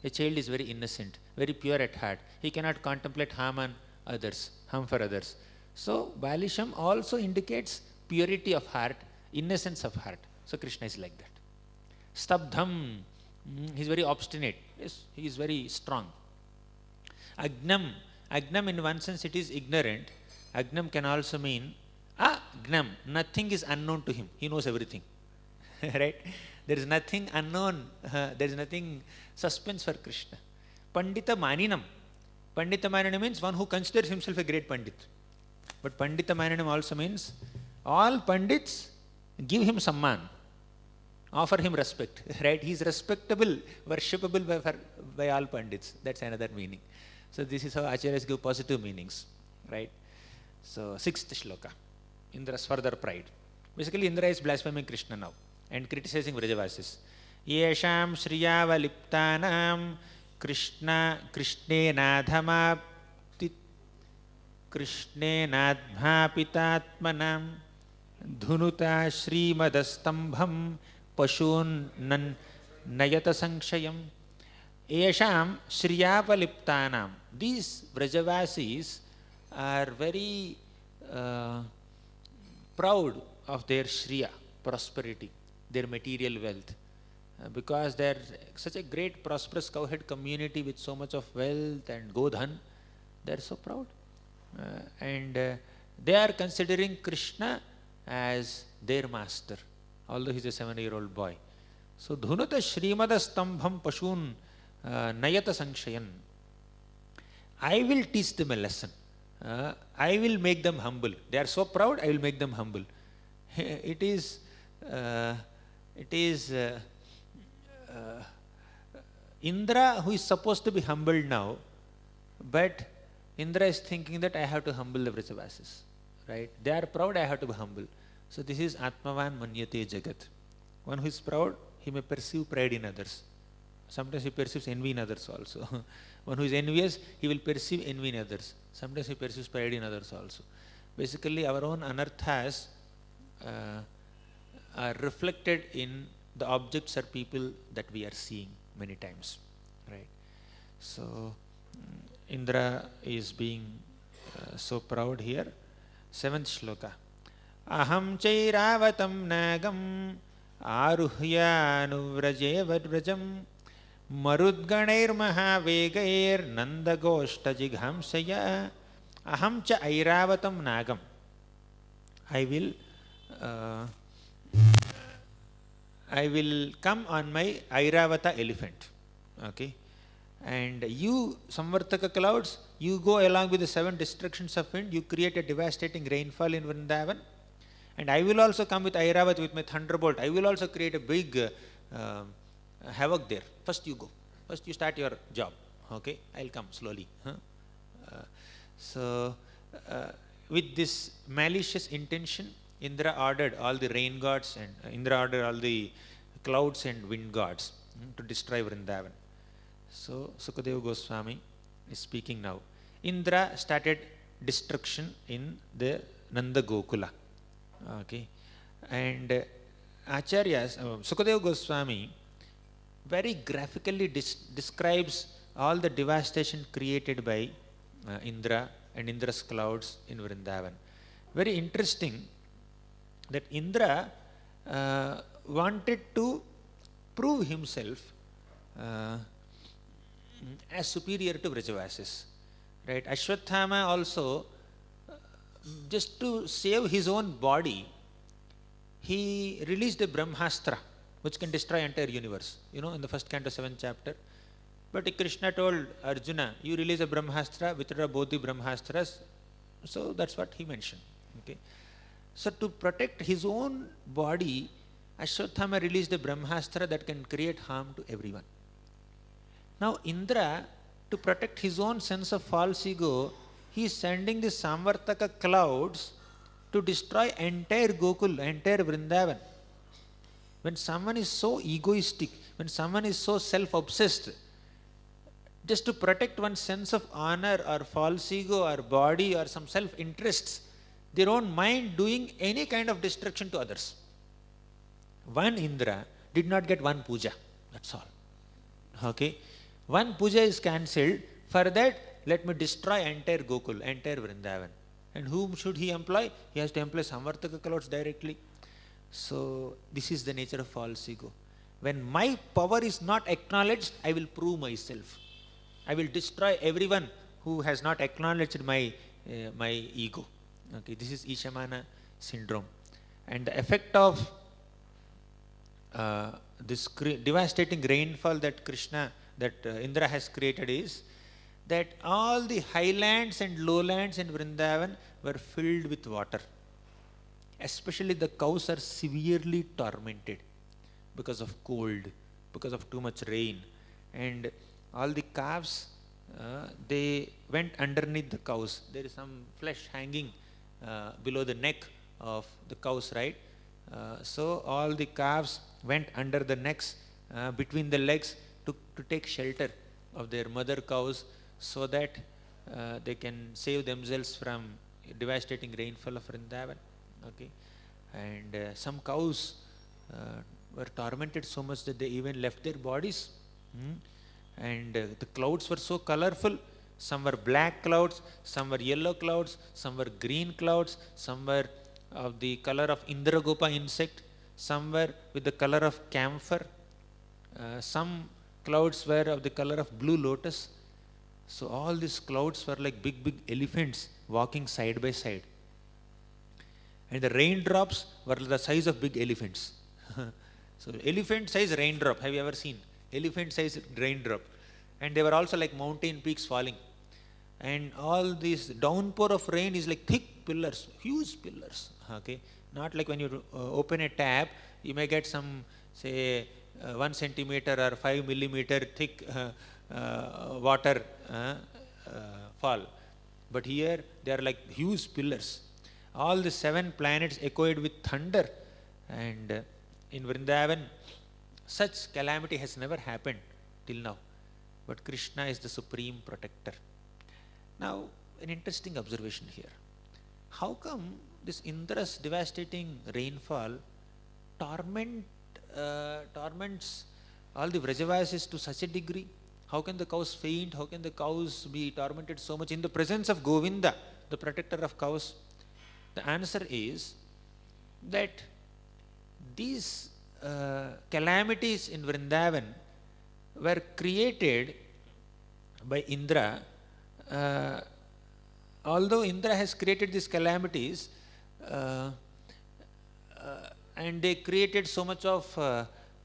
A child is very innocent, very pure at heart. He cannot contemplate harm for others. So, Balisham also indicates purity of heart, innocence of heart. So, Krishna is like that. Stabdham, he is very obstinate. Yes, he is very strong. Agnam, Agnam in one sense it is ignorant. Agnam can also mean, Gnam, nothing is unknown to him. He knows everything. Right? There is nothing unknown, there is nothing suspense for Krishna. Pandita Maninam. Pandita Maninam means one who considers himself a great Pandit. But Pandita Maninam also means all Pandits give him samman, offer him respect. Right? He is respectable, worshipable by all Pandits. That's another meaning. So this is how Acharyas give positive meanings. Right? So 6th shloka, Indra's further pride. Basically Indra is blaspheming Krishna now and criticizing Vrajavasis. Yesham shriyavaliptanam krishnenadhapitatmanam dhunuta shrimadastambham pashun nayata sankshayam esham shriyapaliptanam. These Vrajavasis are very proud of their shriya, prosperity, their material wealth. Because they are such a great prosperous cowhead community with so much of wealth and godhan, they are so proud. And they are considering Krishna as their master, although he is a 7-year-old boy. So, dhunata shrimada stambham pashun nayata sangshayan. I will teach them a lesson. I will make them humble. They are so proud, I will make them humble. It is Indra who is supposed to be humbled now, but Indra is thinking that I have to humble the Vrajavasis, right? They are proud, I have to be humble. So this is Atmavan Manyate Jagat. One who is proud, he may perceive pride in others. Sometimes he perceives envy in others also. One who is envious, he will perceive envy in others. Sometimes he perceives pride in others also. Basically, our own anarthas are reflected in the objects or people that we are seeing many times, right? So, Indra is being so proud here. 7th shloka. Aham chairavatam nagam aruhya anuvraje vrajam marudganair mahavegair nandagoshta jighamsaya. Aham cha airavatam nagam. I will come on my Airavata elephant. Okay. And you, Samvartaka clouds, you go along with the 7 destructions of wind, you create a devastating rainfall in Vrindavan. And I will also come with Airavata with my thunderbolt. I will also create a big havoc there. First you go. First you start your job. Okay. I'll come slowly. With this malicious intention, Indra ordered all the rain gods and Indra ordered all the clouds and wind gods to destroy Vrindavan. So, Sukadeva Goswami is speaking now. Indra started destruction in the Nanda Gokula. Okay. And Acharyas, Sukadeva Goswami very graphically describes all the devastation created by Indra and Indra's clouds in Vrindavan. Very interesting that Indra wanted to prove himself as superior to Vrajavasis. Right? Ashwathama also, just to save his own body, he released a Brahmastra which can destroy entire universe, in the first canto 7th chapter. But Krishna told Arjuna, you release a Brahmastra, withdraw both the Brahmastras. So that's what he mentioned. Okay. So to protect his own body, Ashwathama released a Brahmastra that can create harm to everyone. Now Indra, to protect his own sense of false ego, he is sending the Samvartaka clouds to destroy entire Gokul, entire Vrindavan. When someone is so egoistic, when someone is so self-obsessed, just to protect one's sense of honor or false ego or body or some self-interests, they don't mind doing any kind of destruction to others. One Indra did not get one puja, that's all. Okay. One puja is cancelled. For that, let me destroy entire Gokul, entire Vrindavan. And whom should he employ? He has to employ Samvartaka clouds directly. So, this is the nature of false ego. When my power is not acknowledged, I will prove myself. I will destroy everyone who has not acknowledged my ego. Okay, this is Ishamana syndrome. And the effect of this devastating rainfall that Indra has created is that all the highlands and lowlands in Vrindavan were filled with water. Especially the cows are severely tormented because of cold, because of too much rain. And all the calves, they went underneath the cows. There is some flesh hanging below the neck of the cows, right? So all the calves went under the necks, between the legs to take shelter of their mother cows so that they can save themselves from devastating rainfall of Vrindavan. Okay. And some cows were tormented so much that they even left their bodies. And the clouds were so colorful. Some were black clouds, some were yellow clouds, some were green clouds, some were of the color of Indragopa insect, some were with the color of camphor, some clouds were of the color of blue lotus. So all these clouds were like big elephants walking side by side. And the raindrops were the size of big elephants. So elephant size raindrop, have you ever seen? Elephant size raindrop. And they were also like mountain peaks falling. And all this downpour of rain is like thick pillars, huge pillars. Okay, not like when you open a tap, you may get some, say, 1 centimeter or 5 millimeter thick water fall. But here they are like huge pillars. All the 7 planets echoed with thunder. And in Vrindavan, such calamity has never happened till now. But Krishna is the supreme protector. Now, an interesting observation here. How come this Indra's devastating rainfall torments all the Vrajavasis to such a degree? How can the cows faint? How can the cows be tormented so much in the presence of Govinda, the protector of cows? The answer is that these calamities in Vrindavan were created by Indra. Although Indra has created these calamities and they created so much of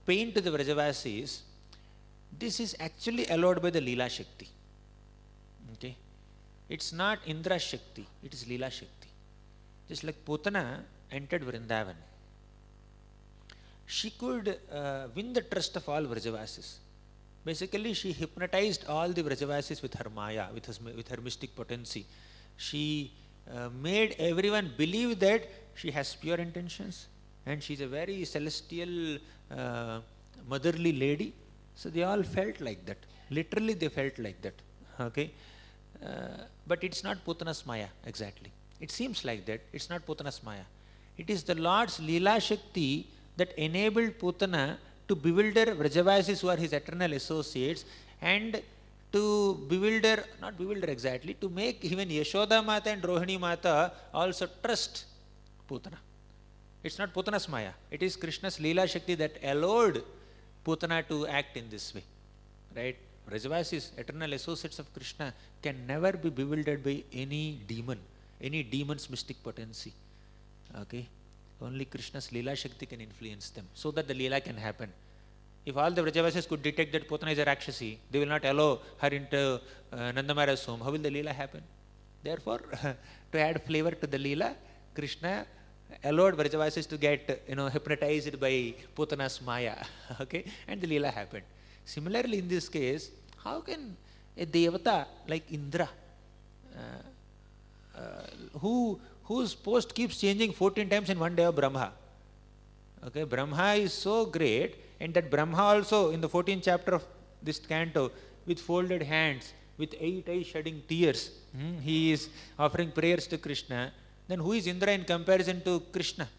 pain to the Vrajavasis, this is actually allowed by the Lila Shakti. Okay? It's not Indra Shakti, it is Lila Shakti. Just like Putana entered Vrindavan, she could win the trust of all Vrajavasis. Basically, she hypnotized all the Vrajavasis with her Maya, with her mystic potency. She made everyone believe that she has pure intentions and she is a very celestial, motherly lady. So they all felt like that. Literally, they felt like that. Okay, but it's not Putana's Maya exactly. It seems like that. It's not Putana's Maya. It is the Lord's Lila Shakti that enabled Putana to bewilder Vrajavasis who are his eternal associates, and to bewilder, not bewilder exactly, to make even Yashoda Mata and Rohini Mata also trust Putana. It's not Putana's Maya. It is Krishna's Leela Shakti that allowed Putana to act in this way. Right? Vrajavasis, eternal associates of Krishna, can never be bewildered by any demon's mystic potency. Okay? Only Krishna's Leela Shakti can influence them, so that the Leela can happen. If all the Vrajavasis could detect that Putana is a Rakshasi, they will not allow her into Nandamara's home. How will the Leela happen? Therefore, to add flavor to the Leela, Krishna allowed Vrajavasis to get hypnotized by Putana's Maya. Okay? And the Leela happened. Similarly, in this case, how can a Devata like Indra, whose post keeps changing 14 times in one day of Brahma. Okay, Brahma is so great, and that Brahma also in the 14th chapter of this canto, with folded hands, with 8 eyes shedding tears, he is offering prayers to Krishna. Then who is Indra in comparison to Krishna?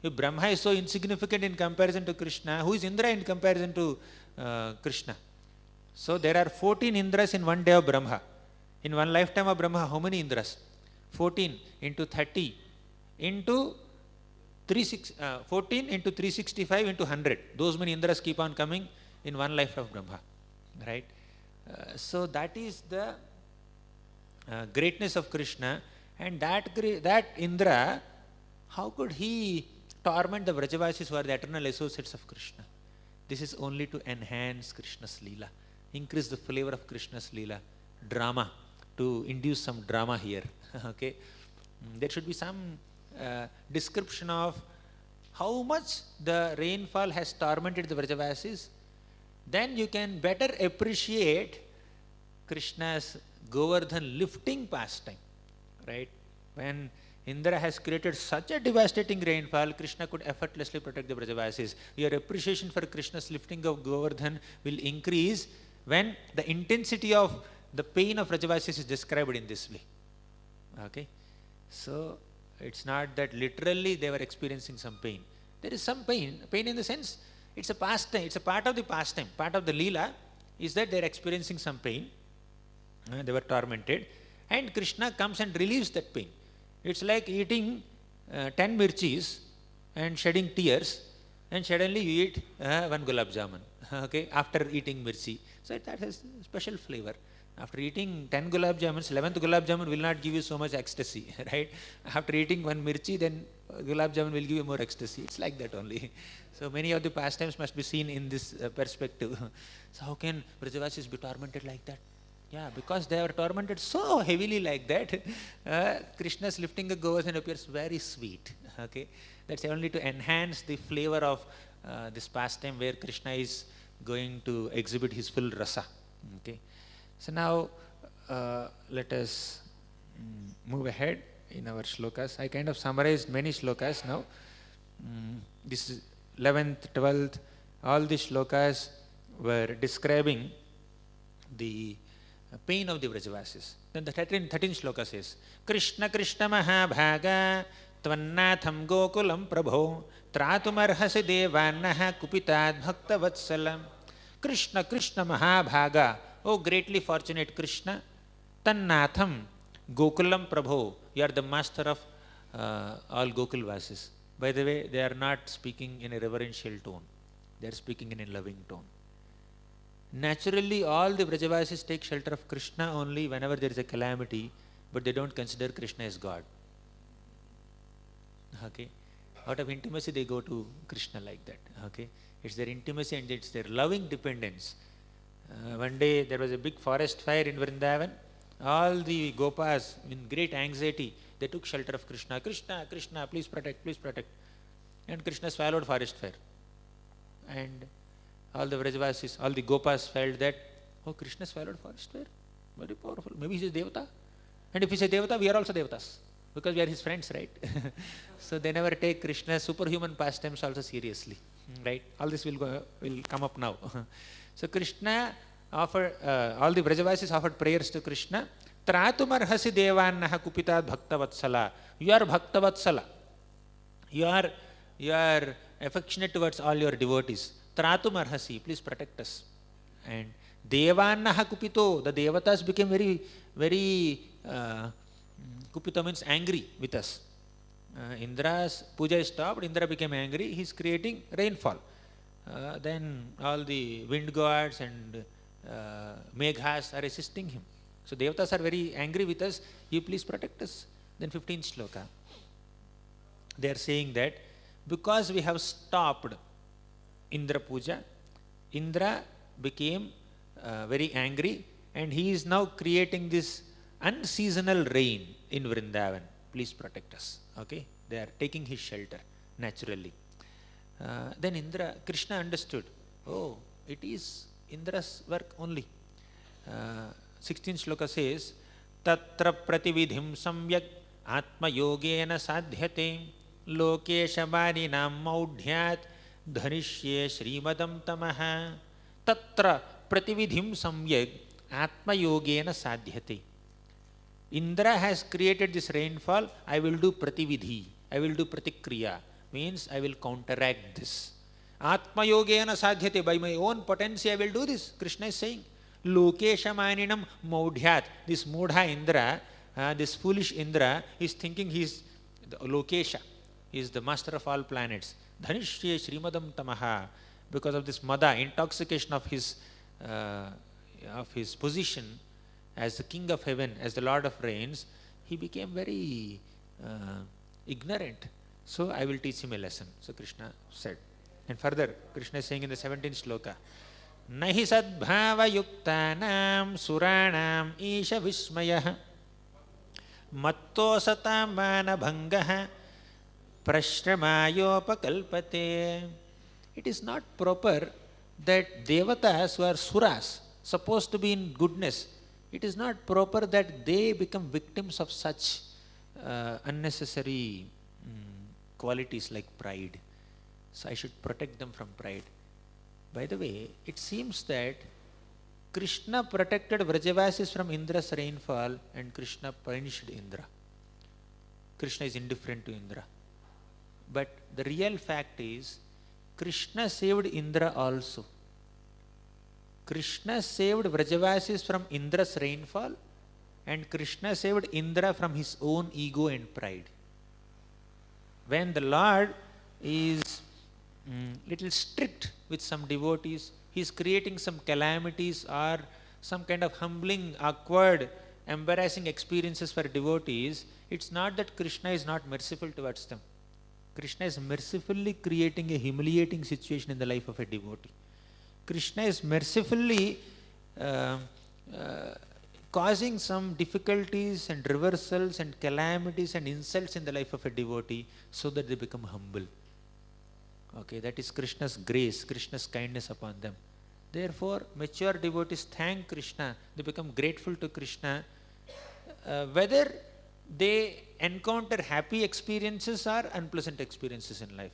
If Brahma is so insignificant in comparison to Krishna, who is Indra in comparison to Krishna? So there are 14 Indras in one day of Brahma. In one lifetime of Brahma, how many Indras? 14 into 30 into 14 into 365 into 100. Those many Indras keep on coming in one life of Brahma. Right? So that is the greatness of Krishna, and that Indra, how could he torment the Vrajavasis who are the eternal associates of Krishna? This is only to enhance Krishna's Leela, increase the flavor of Krishna's Leela, drama, to induce some drama here. Okay, there should be some description of how much the rainfall has tormented the Vrajavasis. Then you can better appreciate Krishna's Govardhan lifting pastime. Right? When Indra has created such a devastating rainfall, Krishna could effortlessly protect the Vrajavasis. Your appreciation for Krishna's lifting of Govardhan will increase when the intensity of the pain of Vrajavasis is described in this way. Okay? So, it's not that literally they were experiencing some pain. There is some pain in the sense, It's a pastime, it's a part of the pastime, part of the Leela is that they are experiencing some pain, they were tormented, and Krishna comes and relieves that pain. It's like eating 10 mirchis and shedding tears, and suddenly you eat one gulab jamun, okay, after eating mirchi. So that has special flavor. After eating 10 gulab jamuns, 11th gulab jamun will not give you so much ecstasy, right? After eating one mirchi, then gulab jamun will give you more ecstasy. It's like that only. So many of the pastimes must be seen in this perspective. So how can Brajavasis be tormented like that? Yeah, because they are tormented so heavily like that, Krishna's lifting a Govardhan appears very sweet. Okay, that's only to enhance the flavor of this pastime where Krishna is going to exhibit his full rasa. Okay, so now let us move ahead in our shlokas. I kind of summarized many shlokas now. This is 11th, 12th, all these shlokas were describing the pain of the Vrajavasis. Then the 13th shloka says, Krishna Krishna Mahabhaga Tvannatham Gokulam Prabho Tratumarhasi Devannaha Kupitad Bhakta Vatsalam. Krishna Krishna Mahabhaga, oh greatly fortunate Krishna, Tannatham Gokulam Prabho, you are the master of all Gokul Vasis. By the way, they are not speaking in a reverential tone, they are speaking in a loving tone. Naturally, all the Vrajavasis take shelter of Krishna only whenever there is a calamity, but they don't consider Krishna as God. Okay, out of intimacy they go to Krishna like that. Okay, it's their intimacy and it's their loving dependence. One day there was a big forest fire in Vrindavan. All the Gopas, in great anxiety, they took shelter of Krishna. Krishna, Krishna, please protect, please protect. And Krishna swallowed forest fire. And all the Vrajavasis, all the Gopas felt that, oh, Krishna swallowed forest fire? Very powerful. Maybe he is Devata. And if he is a Devata, we are also Devatas. Because we are his friends, right? So they never take Krishna's superhuman pastimes also seriously. Right? All this will come up now. So Krishna offered, all the Vrajavasis offered prayers to Krishna. Tratumarhasi devannaha kupitad bhakta vatsala. You are bhakta vatsala. You are affectionate towards all your devotees. Tratumarhasi, please protect us. And devannaha kupito, the devatas became very kupito means angry with us. Indra's puja stopped, Indra became angry, he is creating rainfall. Then all the wind gods and meghas are assisting him. So devatas are very angry with us, you please protect us. Then 15th shloka, they are saying that because we have stopped Indra puja, Indra became very angry and he is now creating this unseasonal rain in Vrindavan. Please protect us. Okay, they are taking his shelter naturally. Then Krishna understood, oh, it is Indra's work only. 16th shloka says, Tatra pratividhim samyak atma yogena sadhyate lokesha maninam maudhyat dhanishye shrimadam tamaha. Tatra pratividhim samyak atma yogena sadhyate. Indra has created this rainfall, I will do pratividhi, I will do pratikriya, means I will counteract this. Atma yogena sadhyate, by my own potency I will do this, Krishna is saying. Lokesha maninam maudhyat, this mudha Indra, this foolish Indra is thinking he is the Lokesha, he is the master of all planets. Dhanishye shrimadam tamaha, because of this mada, intoxication of his position as the king of heaven, as the lord of rains, he became very ignorant. So I will teach him a lesson. So Krishna said. And further, Krishna is saying in the 17th shloka, Nahi sadbhava yuktanam suranam isha vismayah matto satam mana bhangaha prashramayopakalpate. It is not proper that devatas who are suras, supposed to be in goodness, it is not proper that they become victims of such unnecessary qualities like pride. So I should protect them from pride. By the way, it seems that Krishna protected Vrajavasis from Indra's rainfall and Krishna punished Indra. Krishna is indifferent to Indra. But the real fact is, Krishna saved Indra also. Krishna saved Vrajavasis from Indra's rainfall, and Krishna saved Indra from his own ego and pride. When the Lord is little strict with some devotees, he is creating some calamities or some kind of humbling, awkward, embarrassing experiences for devotees, it's not that Krishna is not merciful towards them. Krishna is mercifully creating a humiliating situation in the life of a devotee. Krishna is mercifully causing some difficulties and reversals and calamities and insults in the life of a devotee so that they become humble. Okay, that is Krishna's grace, Krishna's kindness upon them. Therefore, mature devotees thank Krishna, they become grateful to Krishna, whether they encounter happy experiences or unpleasant experiences in life,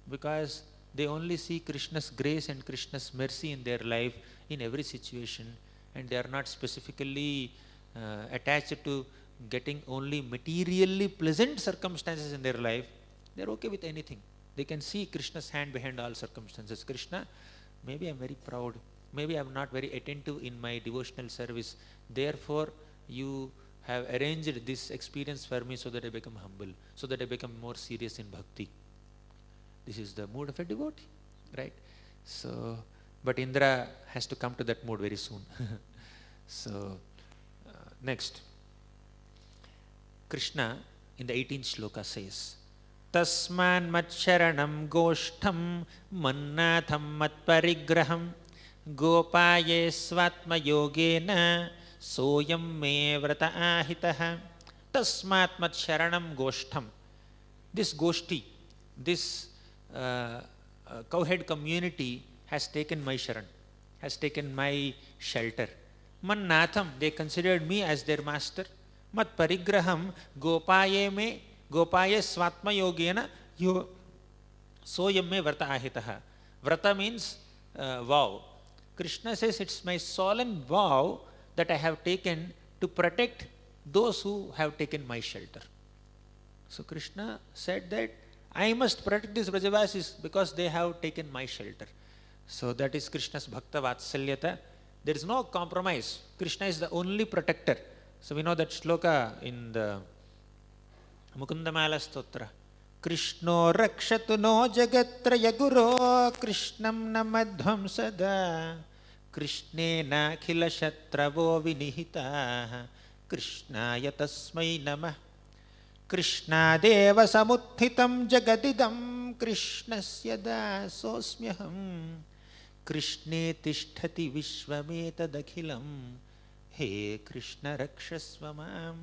because they only see Krishna's grace and Krishna's mercy in their life in every situation, and they are not specifically attached to getting only materially pleasant circumstances in their life. They are okay with anything. They can see Krishna's hand behind all circumstances. Krishna, maybe I am very proud, maybe I am not very attentive in my devotional service, therefore you have arranged this experience for me so that I become humble, so that I become more serious in bhakti. This is the mood of a devotee, right? So, but Indra has to come to that mood very soon. So, next, Krishna in the 18th shloka says, Tasman matcharanam goshtham mannatham matparigraham gopaye svatma yogena soyam me vrata ahitaha. Tasmat matcharanam goshtham. This goshti, this cowhead community has taken my sharan, has taken my shelter. Mannatham, they considered me as their master. Mat parigraham gopaye svatma yogena soyam me vrata ahitaha. Vrata means vow. Krishna says it's my solemn vow that I have taken to protect those who have taken my shelter. So Krishna said that I must protect these Vrajavasis because they have taken my shelter. So that is Krishna's Bhakta Vatsalyata. There is no compromise. Krishna is the only protector. So we know that shloka in the Mukundamala Stotra. Krishno rakshatu no jagatraya guro krishnam namadhvam sada krishne na khila shatravo vinihita krishnaya tasmai namah. Krishna deva samuthitam jagadidam krishnasya dasosmyaham krishne tishtati vishvametadakhilam he Krishna rakshasvamam.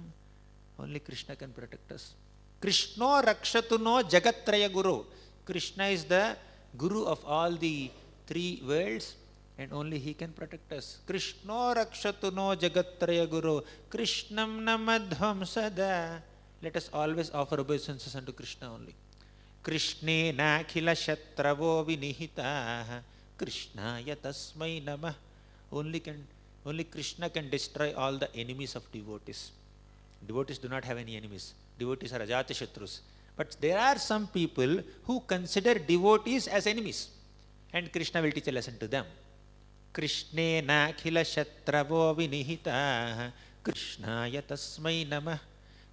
Only Krishna can protect us. Krishno rakshatu no jagatraya guru. Krishna is the guru of all the three worlds and only he can protect us. Krishno rakshatu no jagatraya guru krishnam namadhvam sada. Let us always offer obeisances unto Krishna only. Krishne na khila shatravo vinihita krishnaya tasmai namah. Only Krishna can destroy all the enemies of devotees. Devotees do not have any enemies. Devotees are ajata shatrus. But there are some people who consider devotees as enemies. And Krishna will teach a lesson to them. Krishne na khila shatravo vinihita krishnaya tasmai namah.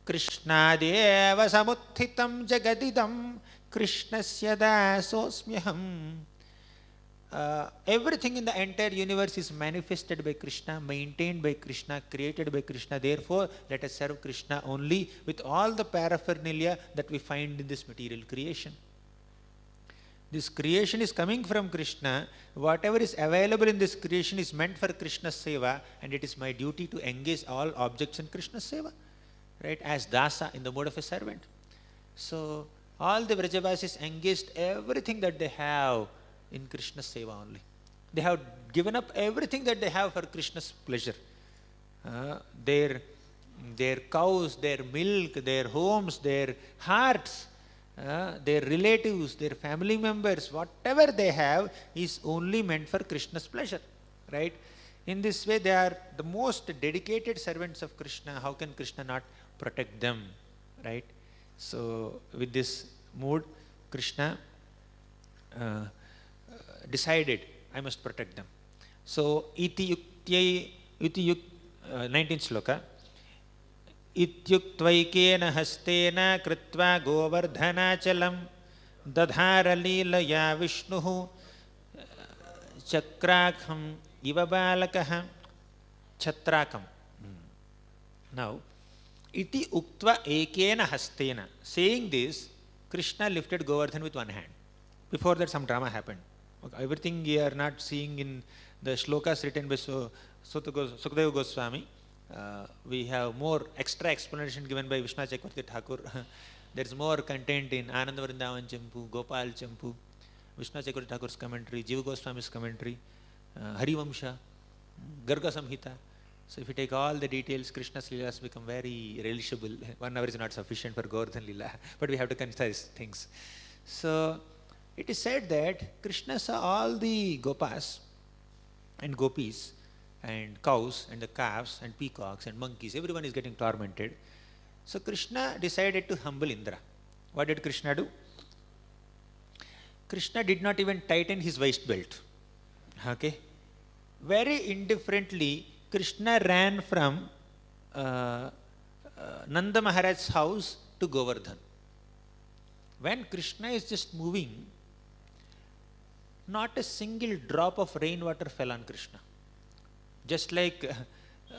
Krishna deva samuthitam jagadidam krishnasya dasosmyaham. Everything in the entire universe is manifested by Krishna, maintained by Krishna, created by Krishna. Therefore, let us serve Krishna only with all the paraphernalia that we find in this material creation. This creation is coming from Krishna. Whatever is available in this creation is meant for Krishna's seva, and it is my duty to engage all objects in Krishna's seva, right? As dasa, in the mode of a servant. So, all the Vrajavasis engaged everything that they have in Krishna's seva only. They have given up everything that they have for Krishna's pleasure. Their cows, their milk, their homes, their hearts, their relatives, their family members, whatever they have is only meant for Krishna's pleasure, right? In this way, they are the most dedicated servants of Krishna. How can Krishna not protect them, right? So, with this mood, Krishna decided, I must protect them. So, iti yuktya, 19th sloka. Ityuktvaikena hastena kritva govardhanachalam dadhara leelaya vishnuhu chakrakham iva balakaha chatrakam. Now, iti uktva ekena hastena. Saying this, Krishna lifted Govardhan with one hand. Before that, some drama happened. Okay, everything we are not seeing in the shlokas written by Sukadeva Goswami. We have more extra explanation given by Vishnu Chakravarti Thakur. There is more content in Ananda Vrindavan Champu, Gopal Champu, Vishnu Chakravarti Thakur's commentary, Jiva Goswami's commentary, Harivamsha, Garga Samhita. So if you take all the details, Krishna's Leelas become very relishable. 1 hour is not sufficient for Govardhan Lila, but we have to consider things. So it is said that Krishna saw all the gopas and gopis and cows and the calves and peacocks and monkeys, everyone is getting tormented. So Krishna decided to humble Indra. What did Krishna do? Krishna did not even tighten his waist belt. Okay? Very indifferently, Krishna ran from Nanda Maharaj's house to Govardhan. When Krishna is just moving, not a single drop of rainwater fell on Krishna. Just like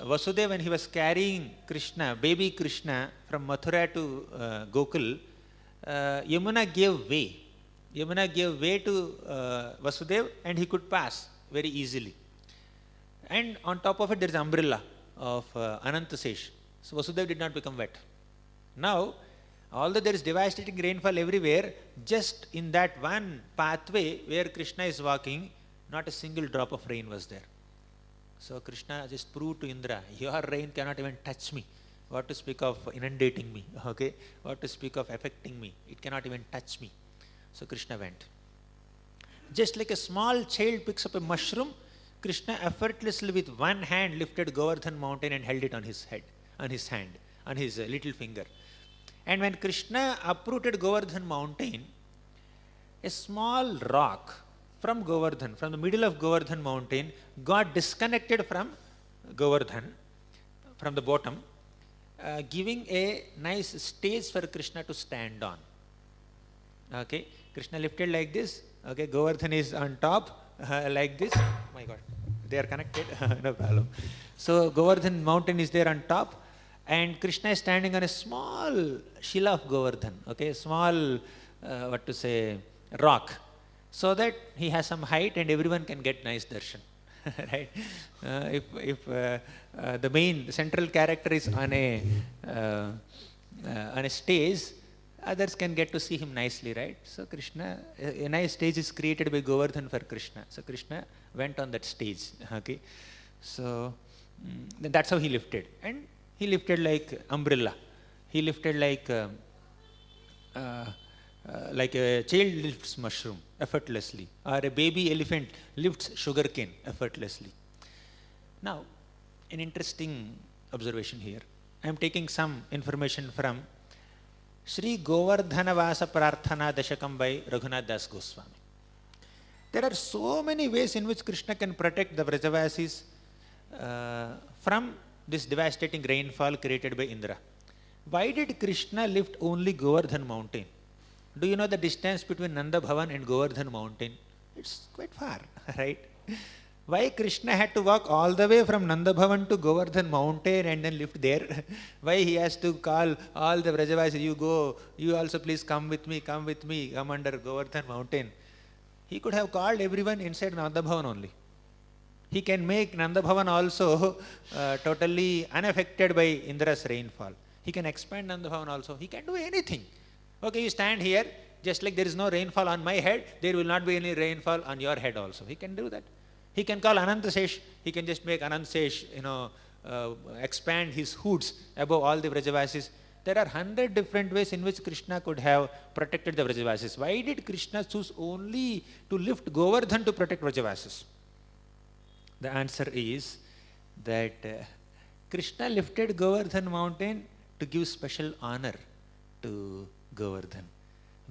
Vasudeva, when he was carrying Krishna, baby Krishna, from Mathura to Gokul, Yamuna gave way. Yamuna gave way to Vasudeva and he could pass very easily. And on top of it, there is umbrella of Anantasesh. So Vasudeva did not become wet. Now, although there is devastating rainfall everywhere, just in that one pathway where Krishna is walking, not a single drop of rain was there. So Krishna just proved to Indra, your rain cannot even touch me. What to speak of inundating me, okay? What to speak of affecting me? It cannot even touch me. So Krishna went. Just like a small child picks up a mushroom, Krishna effortlessly with one hand lifted Govardhan mountain and held it on his head, on his hand, on his little finger. And when Krishna uprooted Govardhan mountain, a small rock from Govardhan, from the middle of Govardhan mountain, got disconnected from Govardhan, from the bottom, giving a nice stage for Krishna to stand on. Okay, Krishna lifted like this. Okay, Govardhan is on top, like this. Oh my God, they are connected. No problem. So Govardhan mountain is there on top, and Krishna is standing on a small shila of Govardhan. Okay, small, rock, so that he has some height and everyone can get nice darshan. Right? If the main central character is on a stage, others can get to see him nicely, right? So Krishna, a nice stage is created by Govardhan for Krishna. So Krishna went on that stage. Okay, so that's how he lifted, and he lifted like umbrella. He lifted like a child lifts mushroom effortlessly, or a baby elephant lifts sugarcane effortlessly. Now, an interesting observation here. I am taking some information from Sri Govardhana Vasa Prarthana Dashakam by Raghunath Das Goswami. There are so many ways in which Krishna can protect the Vrajavasis from this devastating rainfall created by Indra. Why did Krishna lift only Govardhan mountain? Do you know the distance between Nanda Bhavan and Govardhan mountain? It's quite far, right? Why Krishna had to walk all the way from Nanda Bhavan to Govardhan mountain and then lift there? Why he has to call all the Vrajavasis, you go, you also please come with me, come under Govardhan mountain. He could have called everyone inside Nanda Bhavan only. He can make Nanda Bhavan also totally unaffected by Indra's rainfall. He can expand Nanda Bhavan also. He can do anything. Okay, you stand here, just like there is no rainfall on my head, there will not be any rainfall on your head also. He can do that. He can call Anantasesh, he can just make Anantasesh, expand his hoods above all the Vrajavasis. There are 100 different ways in which Krishna could have protected the Vrajavasis. Why did Krishna choose only to lift Govardhan to protect Vrajavasis? The answer is that Krishna lifted Govardhan mountain to give special honor to Govardhan.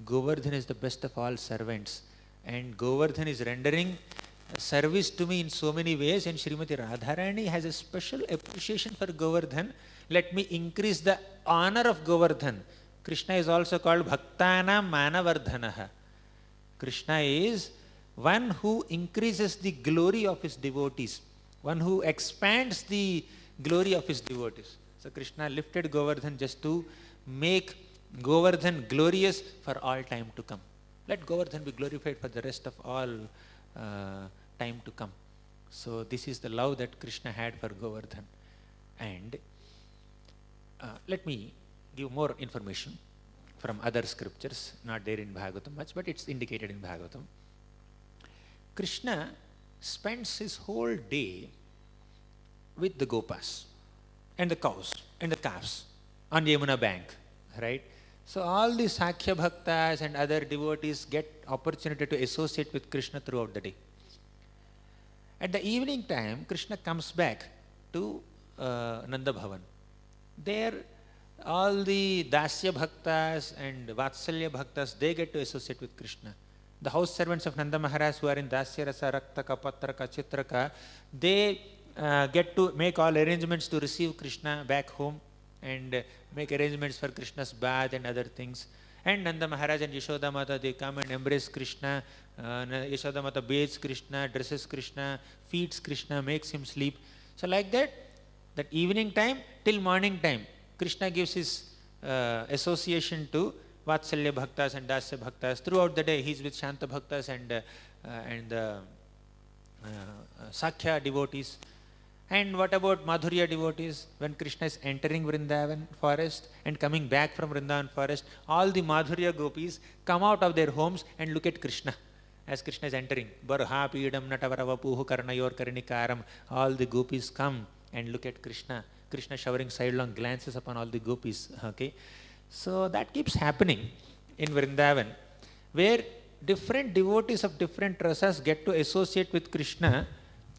Govardhan is the best of all servants, And Govardhan is rendering service to me in so many ways, and Srimati Radharani has a special appreciation for Govardhan. Let me increase the honor of Govardhan. Krishna is also called Bhaktanam Manavardhanaha. Krishna is one who increases the glory of his devotees, one who expands the glory of his devotees. So Krishna lifted Govardhan just to make Govardhan glorious for all time to come. Let Govardhan be glorified for the rest of all time to come. So this is the love that Krishna had for Govardhan. And let me give more information from other scriptures, not there in Bhagavatam much, but it's indicated in Bhagavatam. Krishna spends his whole day with the gopas and the cows and the calves on Yamuna bank, right? So all the Sakya Bhaktas and other devotees get opportunity to associate with Krishna throughout the day. At the evening time, Krishna comes back to Nanda Bhavan. There, all the Dasya Bhaktas and Vatsalya Bhaktas, they get to associate with Krishna. The house servants of Nanda Maharaj who are in Dasya Rasa, Raktaka, Patraka, Chitraka, they get to make all arrangements to receive Krishna back home and make arrangements for Krishna's bath and other things. And Nanda Maharaj and Yashoda Mata, they come and embrace Krishna. Yashoda Mata bathes Krishna, dresses Krishna, feeds Krishna, makes him sleep. So like that evening time till morning time, Krishna gives his association to Vatsalya Bhaktas and Dasya Bhaktas. Throughout the day, he is with Shanta Bhaktas and Sakya devotees. And what about Madhurya devotees? When Krishna is entering Vrindavan forest and coming back from Vrindavan forest, all the Madhurya gopis come out of their homes and look at Krishna as Krishna is entering. Barha Pidam Natavaravapuhu Karnayor Karinikaram. All the gopis come and look at Krishna. Krishna showering sidelong glances upon all the gopis. Okay, so that keeps happening in Vrindavan, where different devotees of different rasas get to associate with Krishna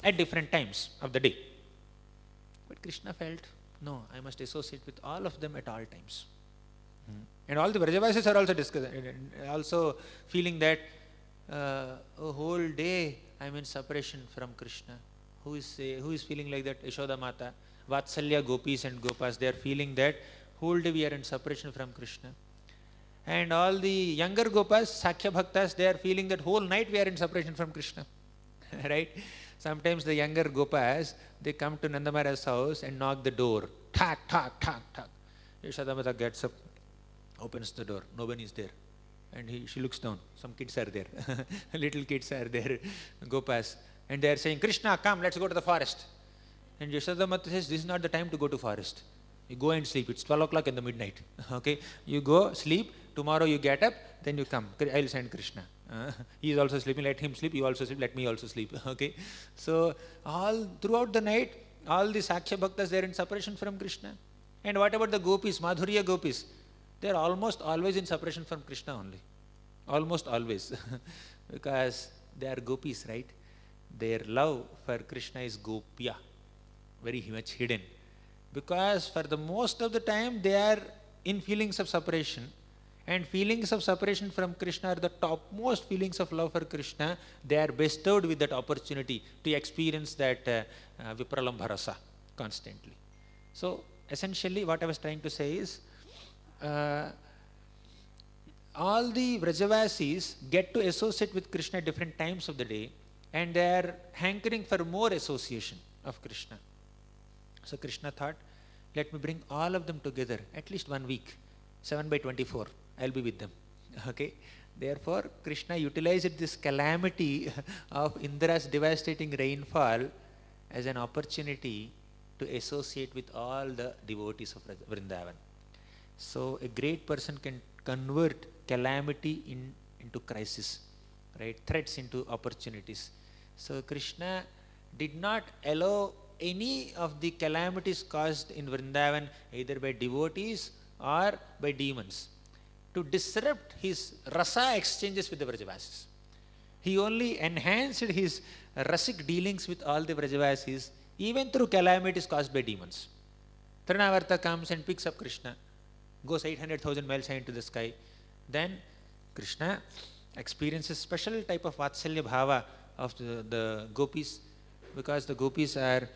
at different times of the day. But Krishna felt, no, I must associate with all of them at all times. And all the Vrajavasis are also feeling that a whole day I am in separation from Krishna. Who is feeling like that? Yashoda Mata, Vatsalya gopis and gopas, they are feeling that whole day we are in separation from Krishna. And all the younger gopas, Sakya Bhaktas, they are feeling that whole night we are in separation from Krishna. Right? Sometimes the younger gopas, they come to Nanda Maharaj's house and knock the door. Thak, thak, thak, thak. Yashoda Mata gets up, opens the door. Nobody is there. And she looks down. Some kids are there. Little kids are there, gopas. And they are saying, Krishna, come, let's go to the forest. And Yashoda Mata says, this is not the time to go to forest. You go and sleep. It's 12 o'clock in the midnight. Okay? You go, sleep. Tomorrow you get up, then you come. I will send Krishna. He is also sleeping, let him sleep. You also sleep, let me also sleep. Okay? So, all throughout the night, all the Sakya Bhaktas, they are in separation from Krishna. And what about the gopis, Madhurya gopis? They are almost always in separation from Krishna only. Almost always. Because they are gopis, right? Their love for Krishna is gopya. Very much hidden. Because for the most of the time, they are in feelings of separation. And feelings of separation from Krishna are the topmost feelings of love for Krishna. They are bestowed with that opportunity to experience that Vipralambharasa constantly. So, essentially what I was trying to say is, all the Vrajavasis get to associate with Krishna at different times of the day, and they are hankering for more association of Krishna. So Krishna thought, let me bring all of them together, at least 1 week, 7/24. I'll be with them. Okay. Therefore, Krishna utilized this calamity of Indra's devastating rainfall as an opportunity to associate with all the devotees of Vrindavan. So, a great person can convert calamity into crisis, right? Threats into opportunities. So, Krishna did not allow any of the calamities caused in Vrindavan either by devotees or by demons to disrupt his rasa exchanges with the Vrajavasis. He only enhanced his rasic dealings with all the Vrajavasis even through calamities caused by demons. Trinavarta comes and picks up Krishna, goes 800,000 miles high into the sky. Then Krishna experiences special type of Vatsalya Bhava of the gopis, because the gopis are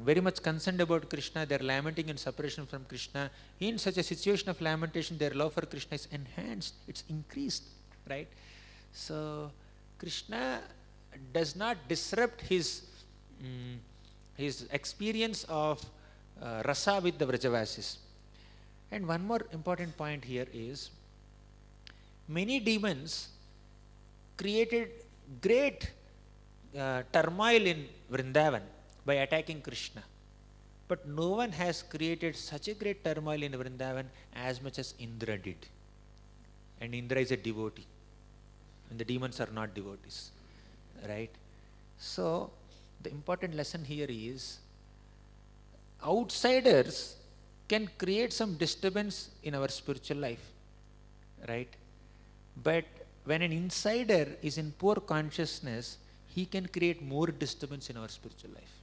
very much concerned about Krishna. They are lamenting in separation from Krishna. In such a situation of lamentation, their love for Krishna is enhanced, it's increased, right? So Krishna does not disrupt his experience of rasa with the Vrajavasis. And one more important point here is, many demons created great turmoil in Vrindavan by attacking Krishna. But no one has created such a great turmoil in Vrindavan as much as Indra did. And Indra is a devotee. And the demons are not devotees. Right? So, the important lesson here is, outsiders can create some disturbance in our spiritual life. Right? But when an insider is in poor consciousness, he can create more disturbance in our spiritual life.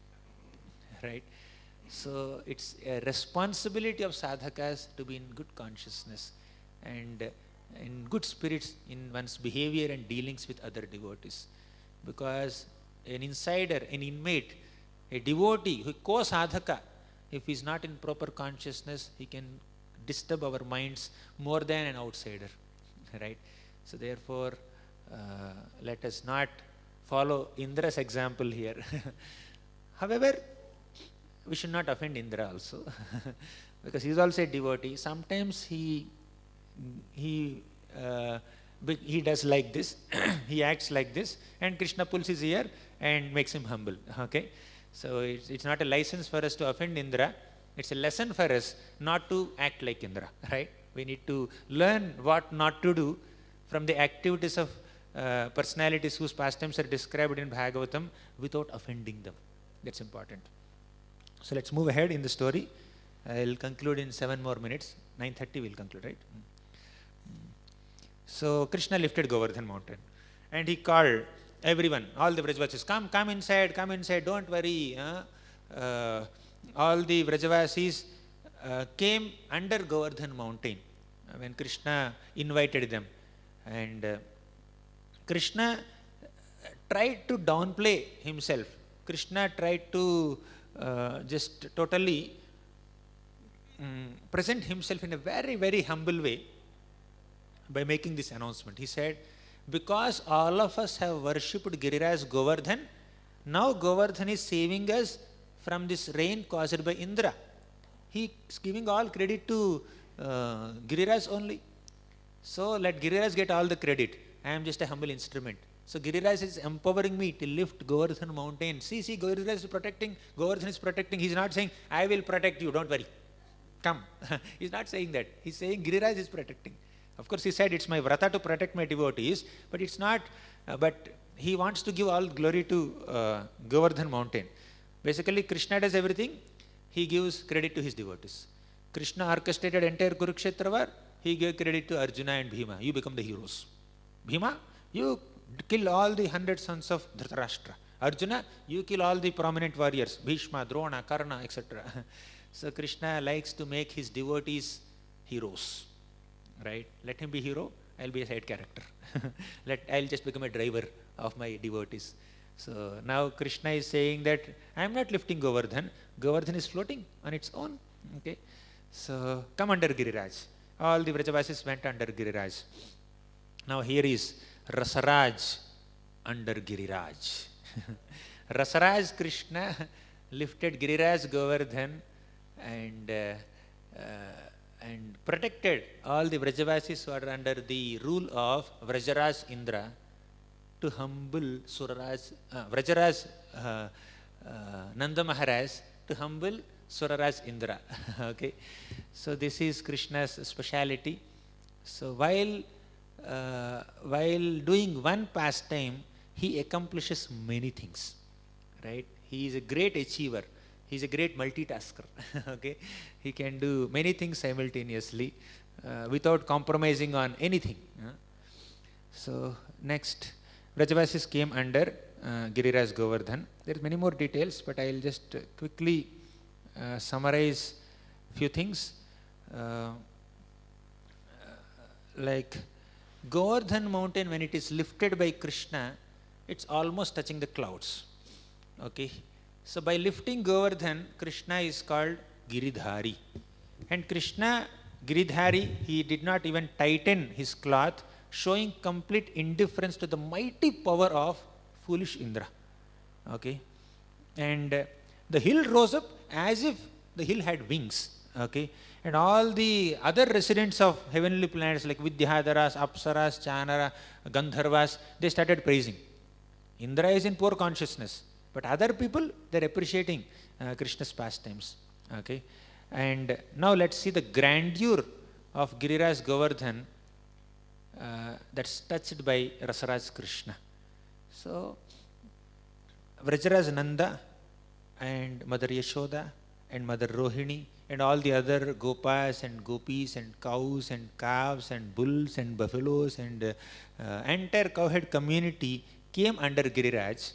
Right? So it's a responsibility of sadhakas to be in good consciousness and in good spirits in one's behavior and dealings with other devotees. Because an insider, an inmate, a devotee, who co-sadhaka, if he is not in proper consciousness, he can disturb our minds more than an outsider. Right? So therefore, let us not follow Indra's example here. However, we should not offend Indra also, because he is also a devotee. Sometimes he does like this, he acts like this, and Krishna pulls his ear and makes him humble. Okay, so it's not a license for us to offend Indra. It's a lesson for us not to act like Indra. Right? We need to learn what not to do from the activities of personalities whose pastimes are described in Bhagavatam without offending them. That's important. So let's move ahead in the story. I'll conclude in 7 more minutes. 9:30 we'll conclude, right? So Krishna lifted Govardhan mountain and he called everyone, all the Vrajavasis, come inside, don't worry. All the Vrajavasis came under Govardhan mountain when Krishna invited them. And Krishna tried to downplay himself. Krishna tried to just totally present himself in a very, very humble way by making this announcement. He said, because all of us have worshipped Giriraj Govardhan, now Govardhan is saving us from this rain caused by Indra. He is giving all credit to Giriraj only. So let Giriraj get all the credit. I am just a humble instrument. So Giriraj is empowering me to lift Govardhan mountain. See, Giriraj is protecting, Govardhan is protecting. He is not saying, I will protect you, don't worry. Come. He is not saying that. He is saying Giriraj is protecting. Of course, he said it's my vrata to protect my devotees, but it's not, but he wants to give all glory to Govardhan mountain. Basically, Krishna does everything, he gives credit to his devotees. Krishna orchestrated entire Kurukshetra war, he gave credit to Arjuna and Bhima. You become the heroes. Bhima, you kill all the 100 sons of Dhritarashtra. Arjuna, you kill all the prominent warriors, Bhishma, Drona, Karna, etc. So Krishna likes to make his devotees heroes. Right? Let him be hero, I'll be a side character. I'll just become a driver of my devotees. So now Krishna is saying that I am not lifting Govardhan. Govardhan is floating on its own. Okay? So come under Giriraj. All the Vrajavasis went under Giriraj. Now here is Rasaraj under Giriraj. Rasaraj Krishna lifted Giriraj Govardhan and protected all the Vrajavasis who are under the rule of Vrajaraj Indra to humble Vrajaraj Nanda Maharaj to humble Suraraj Indra. Okay, so this is Krishna's speciality. So while doing one pastime, he accomplishes many things. Right? He is a great achiever. He is a great multitasker. Okay, he can do many things simultaneously without compromising on anything. So next, Vrajavasis came under Giriraj Govardhan. There is many more details, but I will just quickly summarize few things. Like Govardhan mountain, when it is lifted by Krishna, it's almost touching the clouds. Okay. So by lifting Govardhan, Krishna is called Giridhari. And Krishna, Giridhari, he did not even tighten his cloth, showing complete indifference to the mighty power of foolish Indra. Okay. And the hill rose up as if the hill had wings. Okay. And all the other residents of heavenly planets like Vidyadharas, Apsaras, Chanara, Gandharvas, they started praising. Indra is in poor consciousness, but other people, they are appreciating Krishna's pastimes. Okay. And now let's see the grandeur of Giriraj Govardhan that's touched by Rasaraj Krishna. So, Vrajaraj Nanda and Mother Yashoda and Mother Rohini and all the other gopas and gopis and cows and calves and bulls and buffaloes and entire cowhead community came under Giriraj.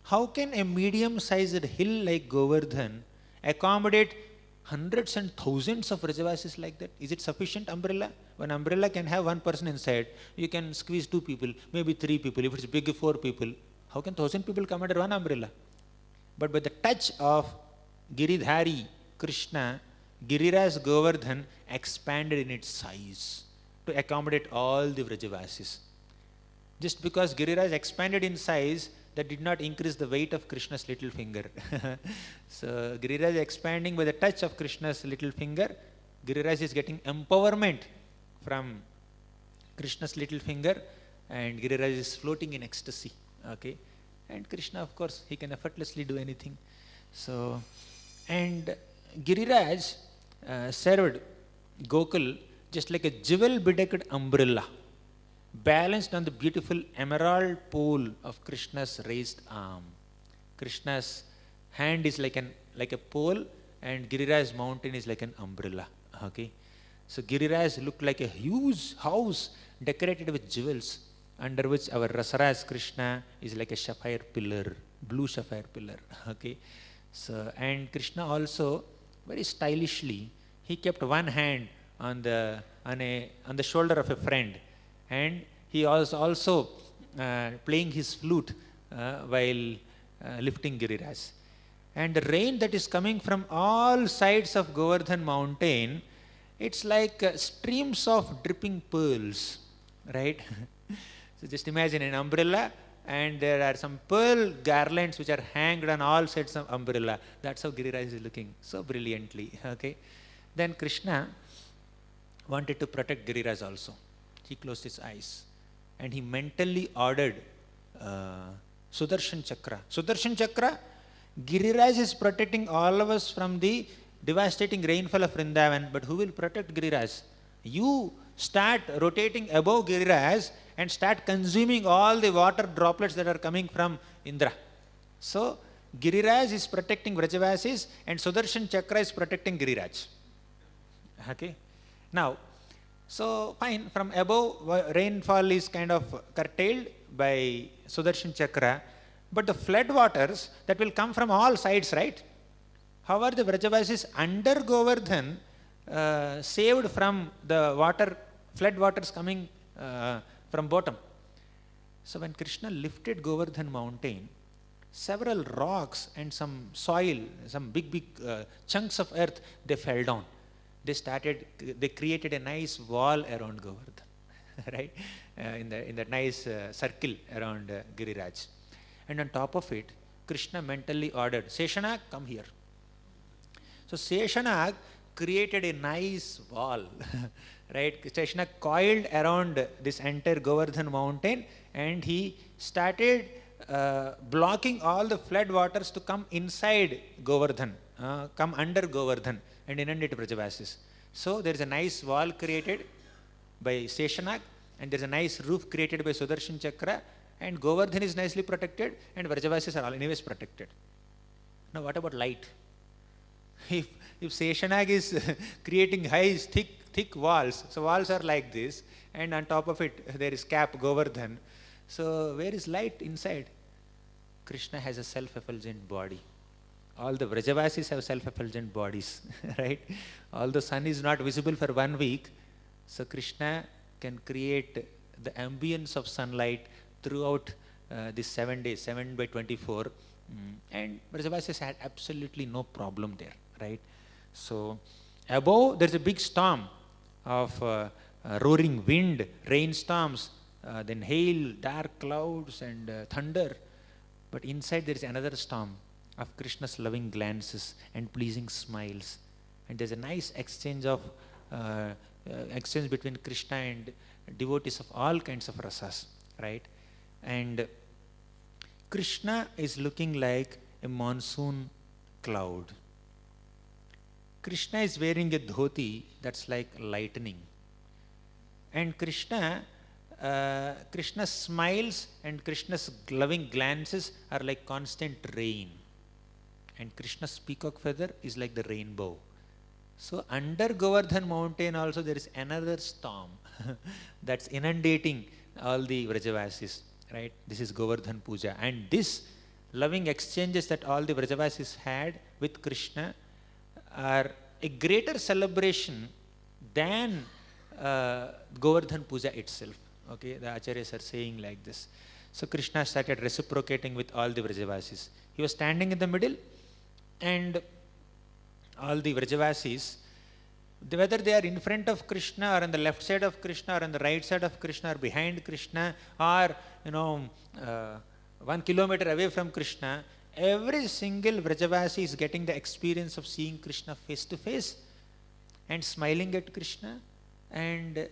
How can a medium-sized hill like Govardhan accommodate hundreds and thousands of Vrajavasis like that? Is it sufficient umbrella? One umbrella can have one person inside. You can squeeze 2 people, maybe 3 people. If it's big, 4 people. How can 1,000 people come under one umbrella? But by the touch of Giridhari Krishna, Giriraj Govardhan expanded in its size to accommodate all the Vrajavasis. Just because Giriraj expanded in size, that did not increase the weight of Krishna's little finger. So Giriraj expanding by the touch of Krishna's little finger, Giriraj is getting empowerment from Krishna's little finger, and Giriraj is floating in ecstasy. Okay, and Krishna, of course, he can effortlessly do anything. So, and Giriraj served Gokul just like a jewel-bedecked umbrella, balanced on the beautiful emerald pole of Krishna's raised arm. Krishna's hand is like a pole, and Giriraj's mountain is like an umbrella. Okay, so Giriraj looked like a huge house decorated with jewels, under which our Rasaraj Krishna is like a sapphire pillar, blue sapphire pillar. Okay, so and Krishna also very stylishly, he kept one hand on the shoulder of a friend, and he was also playing his flute while lifting Giriraj. And the rain that is coming from all sides of Govardhan mountain, it's like streams of dripping pearls, right? So just imagine an umbrella, and there are some pearl garlands which are hanged on all sides of umbrella. That's how Giriraj is looking so brilliantly. Okay, then Krishna wanted to protect Giriraj also. He closed his eyes and he mentally ordered Sudarshan Chakra. Sudarshan Chakra, Giriraj is protecting all of us from the devastating rainfall of Vrindavan, but who will protect Giriraj? You start rotating above Giriraj and start consuming all the water droplets that are coming from Indra. So, Giriraj is protecting Vrajavasis and Sudarshan Chakra is protecting Giriraj. Okay. Now, so fine, from above rainfall is kind of curtailed by Sudarshan Chakra, but the flood waters that will come from all sides, right? How are the Vrajavasis under Govardhan saved from the water, flood waters coming from bottom? So when Krishna lifted Govardhan mountain, several rocks and some soil, some big chunks of earth, they fell down. They created a nice wall around Govardhan, right? In the nice circle around Giriraj. And on top of it, Krishna mentally ordered, Seshanag, come here. So Seshanag created a nice wall, right? Seshanag coiled around this entire Govardhan mountain, and he started blocking all the flood waters to come inside Govardhan, come under Govardhan and inundate Vrajavasis. So there is a nice wall created by Seshanag, and there is a nice roof created by Sudarshan Chakra, and Govardhan is nicely protected, and Vrajavasis are all anyways protected. Now what about light? If Seshanag is creating high, thick walls, so walls are like this, and on top of it there is cap Govardhan. So where is light inside? Krishna has a self-effulgent body. All the Vrajavasis have self-effulgent bodies, right? Although sun is not visible for 1 week, so Krishna can create the ambience of sunlight throughout these 7 days, 7 by 24. And Vrajavasis had absolutely no problem there, right? So above there's a big storm of roaring wind, rainstorms, then hail, dark clouds and thunder. But inside there is another storm of Krishna's loving glances and pleasing smiles. And there's a nice exchange between Krishna and devotees of all kinds of rasas, right? And Krishna is looking like a monsoon cloud. Krishna is wearing a dhoti that's like lightning. And Krishna smiles and Krishna's loving glances are like constant rain. And Krishna's peacock feather is like the rainbow. So under Govardhan mountain also there is another storm that's inundating all the Vrajavasis, right? This is Govardhan Puja. And this loving exchanges that all the Vrajavasis had with Krishna are a greater celebration than Govardhan Puja itself. Okay, the Acharyas are saying like this. So Krishna started reciprocating with all the Vrajavasis. He was standing in the middle, and all the Vrajavasis, whether they are in front of Krishna or on the left side of Krishna or on the right side of Krishna or behind Krishna or 1 kilometer away from Krishna, every single Vrajavasi is getting the experience of seeing Krishna face to face and smiling at Krishna and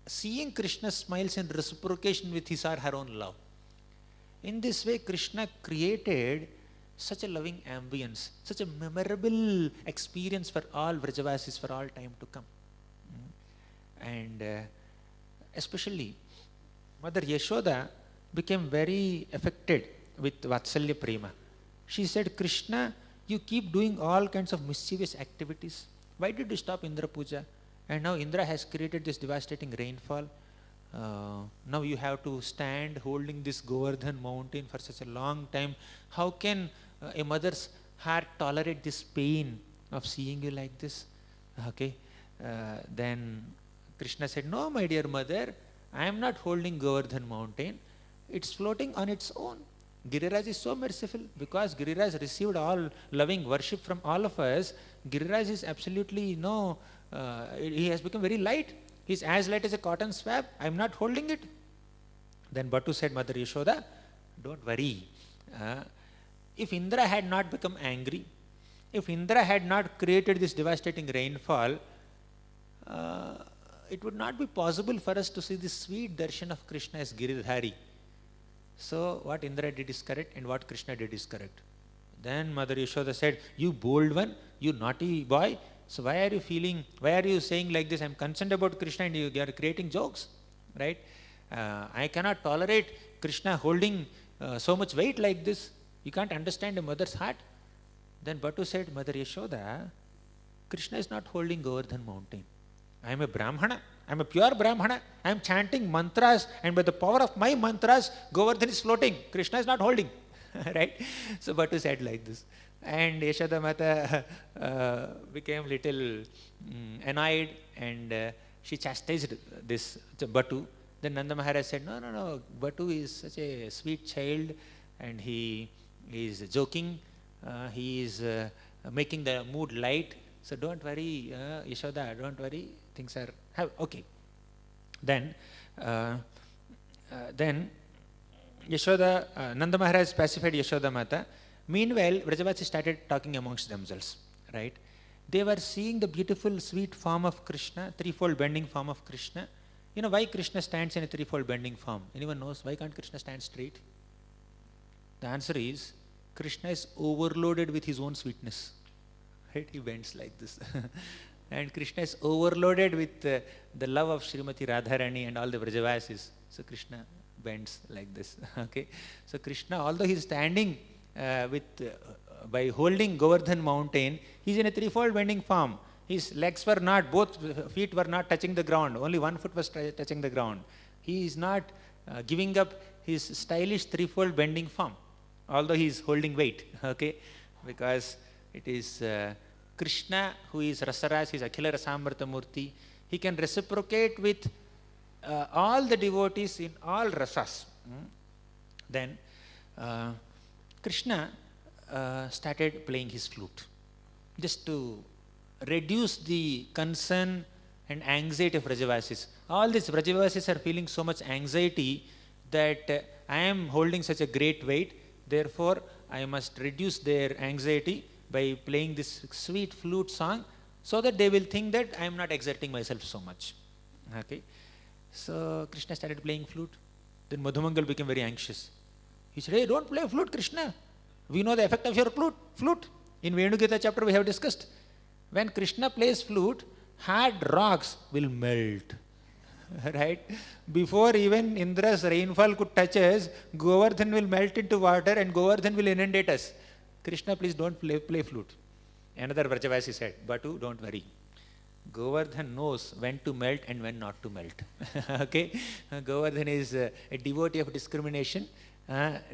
seeing Krishna smiles in reciprocation with his or her own love. In this way, Krishna created such a loving ambience, such a memorable experience for all Vrajavasis for all time to come. And especially, Mother Yashoda became very affected with Vatsalya Prema. She said, Krishna, you keep doing all kinds of mischievous activities. Why did you stop Indra Puja? And now Indra has created this devastating rainfall. Now you have to stand holding this Govardhan mountain for such a long time. How can a mother's heart tolerate this pain of seeing you like this? Okay. Then Krishna said, no, my dear mother, I am not holding Govardhan mountain. It's floating on its own. Giriraj is so merciful because Giriraj received all loving worship from all of us. Giriraj is absolutely he has become very light. He's as light as a cotton swab. I am not holding it. Then Bhattu said, Mother Yashoda, don't worry. If Indra had not become angry, if Indra had not created this devastating rainfall, it would not be possible for us to see this sweet darshan of Krishna as Giridhari. So what Indra did is correct and what Krishna did is correct. Then Mother Yashoda said, you bold one, you naughty boy, so why are you saying like this? I am concerned about Krishna and you are creating jokes, right? I cannot tolerate Krishna holding so much weight like this. You can't understand a mother's heart. Then Bhattu said, Mother Yashoda, Krishna is not holding Govardhan mountain. I am a Brahmana. I am a pure Brahmana. I am chanting mantras and by the power of my mantras, Govardhan is floating. Krishna is not holding. Right? So Bhattu said like this. And Yashoda Mata became little annoyed and she chastised this Bhattu. Then Nanda Maharaj said, no, Bhattu is such a sweet child and he is joking, he is making the mood light. So don't worry, Yashoda, don't worry, things are okay. Then Yashoda, Nanda Maharaj pacified Yashoda Mata. Meanwhile, Vrajavasis started talking amongst themselves, right? They were seeing the beautiful, sweet form of Krishna, threefold bending form of Krishna. You know why Krishna stands in a threefold bending form? Anyone knows why can't Krishna stand straight? The answer is, Krishna is overloaded with his own sweetness. Right? He bends like this. And Krishna is overloaded with the love of Srimati Radharani and all the Vrajavasis. So Krishna bends like this. Okay. So Krishna, although he is standing by holding Govardhan mountain, he is in a threefold bending form. His legs were not, both feet were not touching the ground. Only one foot was touching the ground. He is not giving up his stylish threefold bending form, although he is holding weight. Okay. Because it is Krishna who is Rasaraj, he is Akhila Rasamrta Murti. He can reciprocate with all the devotees in all rasas. Then Krishna started playing his flute just to reduce the concern and anxiety of Vrajavasis. All these Vrajavasis are feeling so much anxiety that I am holding such a great weight, therefore I must reduce their anxiety by playing this sweet flute song, so that they will think that I am not exerting myself so much. Okay, so Krishna started playing flute. Then Madhumangal became very anxious. He said, "Hey, don't play flute, Krishna. We know the effect of your flute. In Venugita chapter we have discussed. When Krishna plays flute, hard rocks will melt." Right? Before even Indra's rainfall could touch us, Govardhan will melt into water and Govardhan will inundate us. Krishna, please don't play flute. Another Vrajavasi said, "Batu, don't worry. Govardhan knows when to melt and when not to melt." Okay? Govardhan is a devotee of discrimination.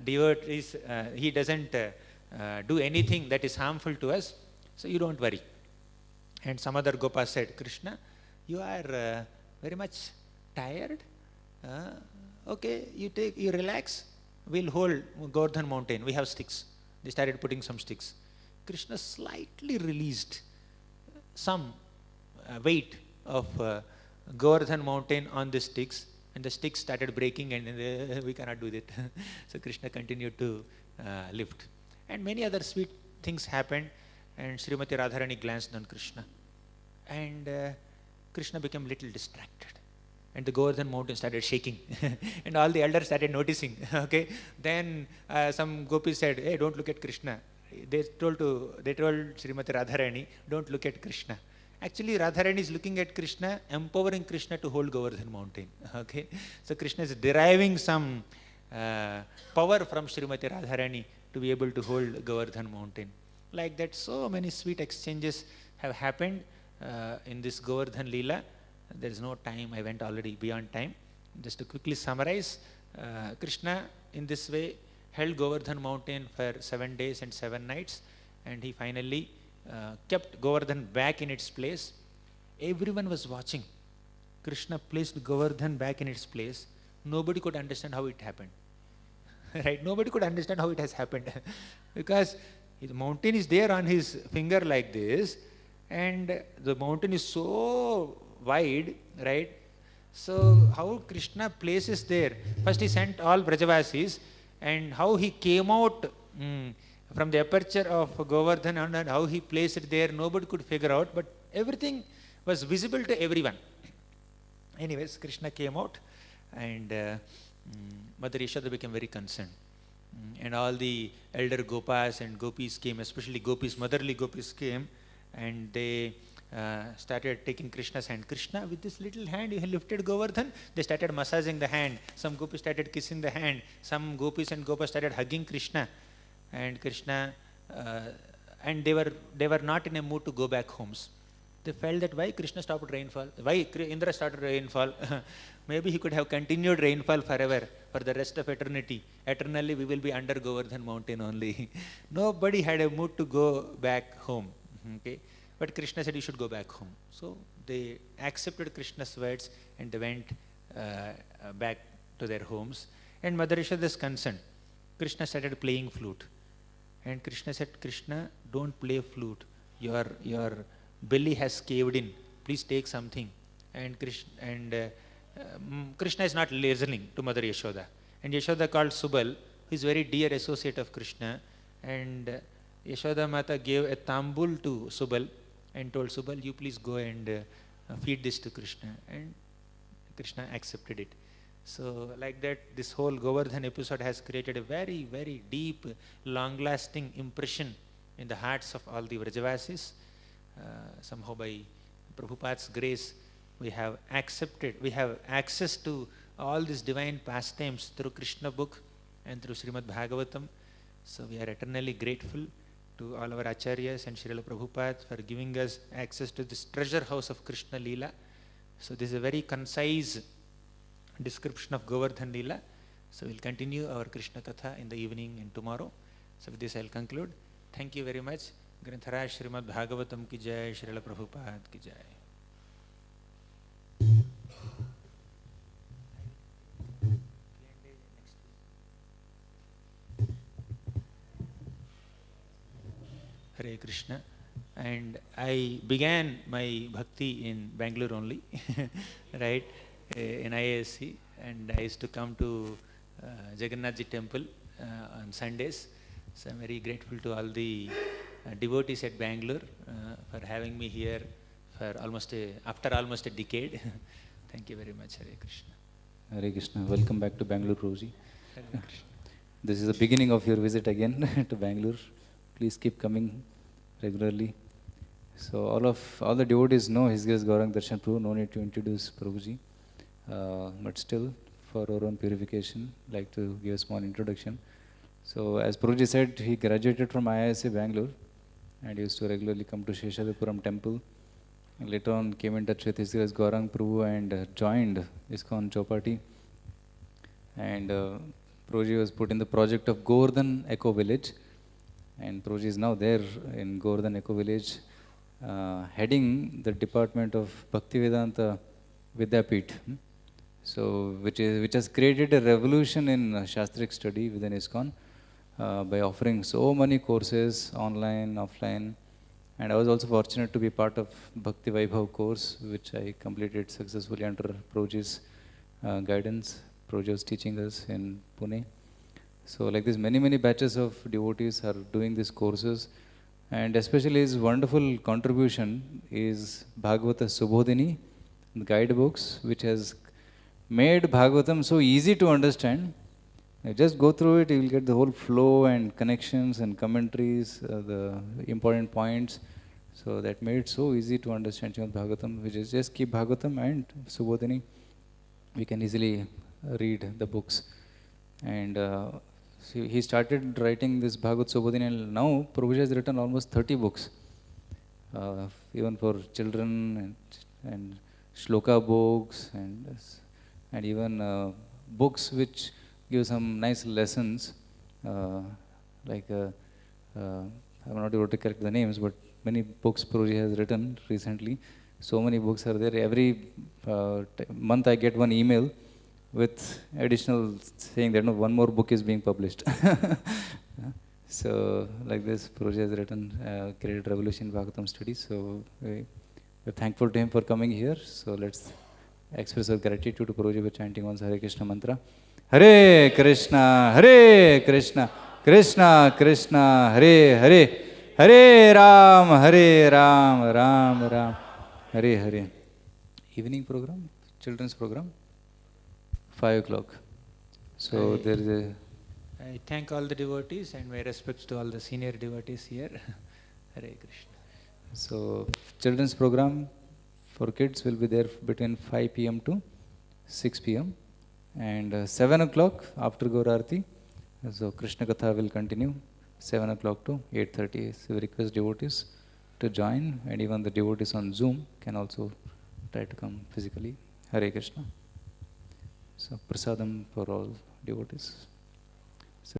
He doesn't do anything that is harmful to us, so you don't worry. And some other Gopa said, "Krishna, you are very much tired. Okay, you relax. We'll hold Govardhan mountain. We have sticks." They started putting some sticks. Krishna slightly released some weight of Govardhan mountain on the sticks, and the sticks started breaking, and we cannot do that. So Krishna continued to lift. And many other sweet things happened, and Srimati Radharani glanced on Krishna. And Krishna became a little distracted. And the Govardhan mountain started shaking. And all the elders started noticing. Okay. Then some gopis said, "Hey, don't look at Krishna." They told Srimati Radharani, "Don't look at Krishna." Actually, Radharani is looking at Krishna, empowering Krishna to hold Govardhan mountain. Okay. So Krishna is deriving some power from Srimati Radharani to be able to hold Govardhan mountain. Like that, so many sweet exchanges have happened in this Govardhan Lila. There is no time, I went already beyond time. Just to quickly summarize, Krishna in this way held Govardhan mountain for 7 days and 7 nights, and he finally kept Govardhan back in its place. Everyone was watching. Krishna placed Govardhan back in its place. Nobody could understand how it happened. Right? Nobody could understand how it has happened. Because the mountain is there on his finger like this, and the mountain is so wide, right? So how Krishna places there? First he sent all Brajavasis, and how he came out from the aperture of Govardhan and how he placed it there, nobody could figure out, but everything was visible to everyone. Anyways, Krishna came out, and Mother Yashoda became very concerned. And all the elder Gopas and Gopis came, especially Gopis, motherly Gopis came, and they started taking Krishna's hand. Krishna, with this little hand, he lifted Govardhan. They started massaging the hand. Some Gopis started kissing the hand. Some Gopis and Gopas started hugging Krishna. And Krishna, and they were not in a mood to go back homes. They felt that why Krishna stopped rainfall, why Indra started rainfall. Maybe he could have continued rainfall forever, for the rest of eternity. Eternally we will be under Govardhan mountain only. Nobody had a mood to go back home. Okay. But Krishna said, "You should go back home." So they accepted Krishna's words and they went back to their homes. And Mother Yashoda's concerned. Krishna started playing flute. And Krishna said, "Krishna, don't play flute. Your belly has caved in. Please take something." And Krishna is not listening to Mother Yashoda. And Yashoda called Subal, who is very dear associate of Krishna. And Yashoda Mata gave a tambul to Subal and told Subal, "You please go and feed this to Krishna." And Krishna accepted it. So like that, this whole Govardhan episode has created a very, very deep, long-lasting impression in the hearts of all the Vrajavasis. Somehow by Prabhupada's grace, we have access to all these divine pastimes through Krishna book and through Srimad Bhagavatam. So we are eternally grateful to all our Acharyas and Srila Prabhupada for giving us access to this treasure house of Krishna Lila. So this is a very concise description of Govardhan Lila. So we'll continue our Krishna Katha in the evening and tomorrow. So with this I'll conclude. Thank you very much. Grantharaj Srimad Bhagavatam ki jai, Srila Prabhupada ki jai. Hare Krishna. And I began my bhakti in Bangalore only, right, in IASC. And I used to come to Jagannathji temple on Sundays. So I'm very grateful to all the devotees at Bangalore for having me here for after almost a decade. Thank you very much. Hare Krishna. Hare Krishna. Welcome back to Bangalore, Prabhuji. This is the beginning of your visit again to Bangalore. Please keep coming regularly. So all the devotees know His Grace Gauranga Darshan Prabhu. No need to introduce Prabhuji. But still, for our own purification, like to give a small introduction. So as Prabhuji said, he graduated from IISc Bangalore and used to regularly come to Sheshadapuram temple. And later on came in touch with His Grace Gauranga Prabhu and joined ISKCON Chowpatty. And Prabhuji was put in the project of Govardhan Eco Village. And Prabhuji is now there in Govardhan Eco Village, heading the department of Bhaktivedanta Vidyapith. So, which has created a revolution in Shastric study within ISKCON by offering so many courses, online, offline. And I was also fortunate to be part of Bhakti Vaibhav course, which I completed successfully under Prabhuji's guidance. Prabhuji was teaching us in Pune. So like this, many batches of devotees are doing these courses. And especially his wonderful contribution is Bhagavata Subodhini, the guidebooks, which has made Bhagavatam so easy to understand. You just go through it, you will get the whole flow and connections and commentaries, the important points. So that made it so easy to understand Srimad Bhagavatam, which is just keep Bhagavatam and Subodhini. We can easily read the books. And so he started writing this Bhagavat Subodhini, and now Prabhuji has written almost 30 books, even for children and shloka books and even books which give some nice lessons, like I'm not able to correct the names, but many books Prabhuji has written recently. So many books are there. Every month I get one email with additional saying that one more book is being published. So like this, Prabhuji has written, created revolution in Bhagavatam studies. So we're thankful to him for coming here. So let's express our gratitude to Prabhuji by chanting once Hare Krishna mantra. Hare Krishna, Krishna Krishna, Hare Hare, Hare Ram, Ram Ram, Hare Hare. Evening program, children's program, 5 o'clock. So there is a... I thank all the devotees and my respects to all the senior devotees here. Hare Krishna. So children's program for kids will be there between 5 p.m. to 6 p.m. And 7 o'clock after Gaur Aarti, so Krishna Katha will continue 7 o'clock to 8:30. So we request devotees to join, and even the devotees on Zoom can also try to come physically. Hare Krishna. So prasadam for all devotees.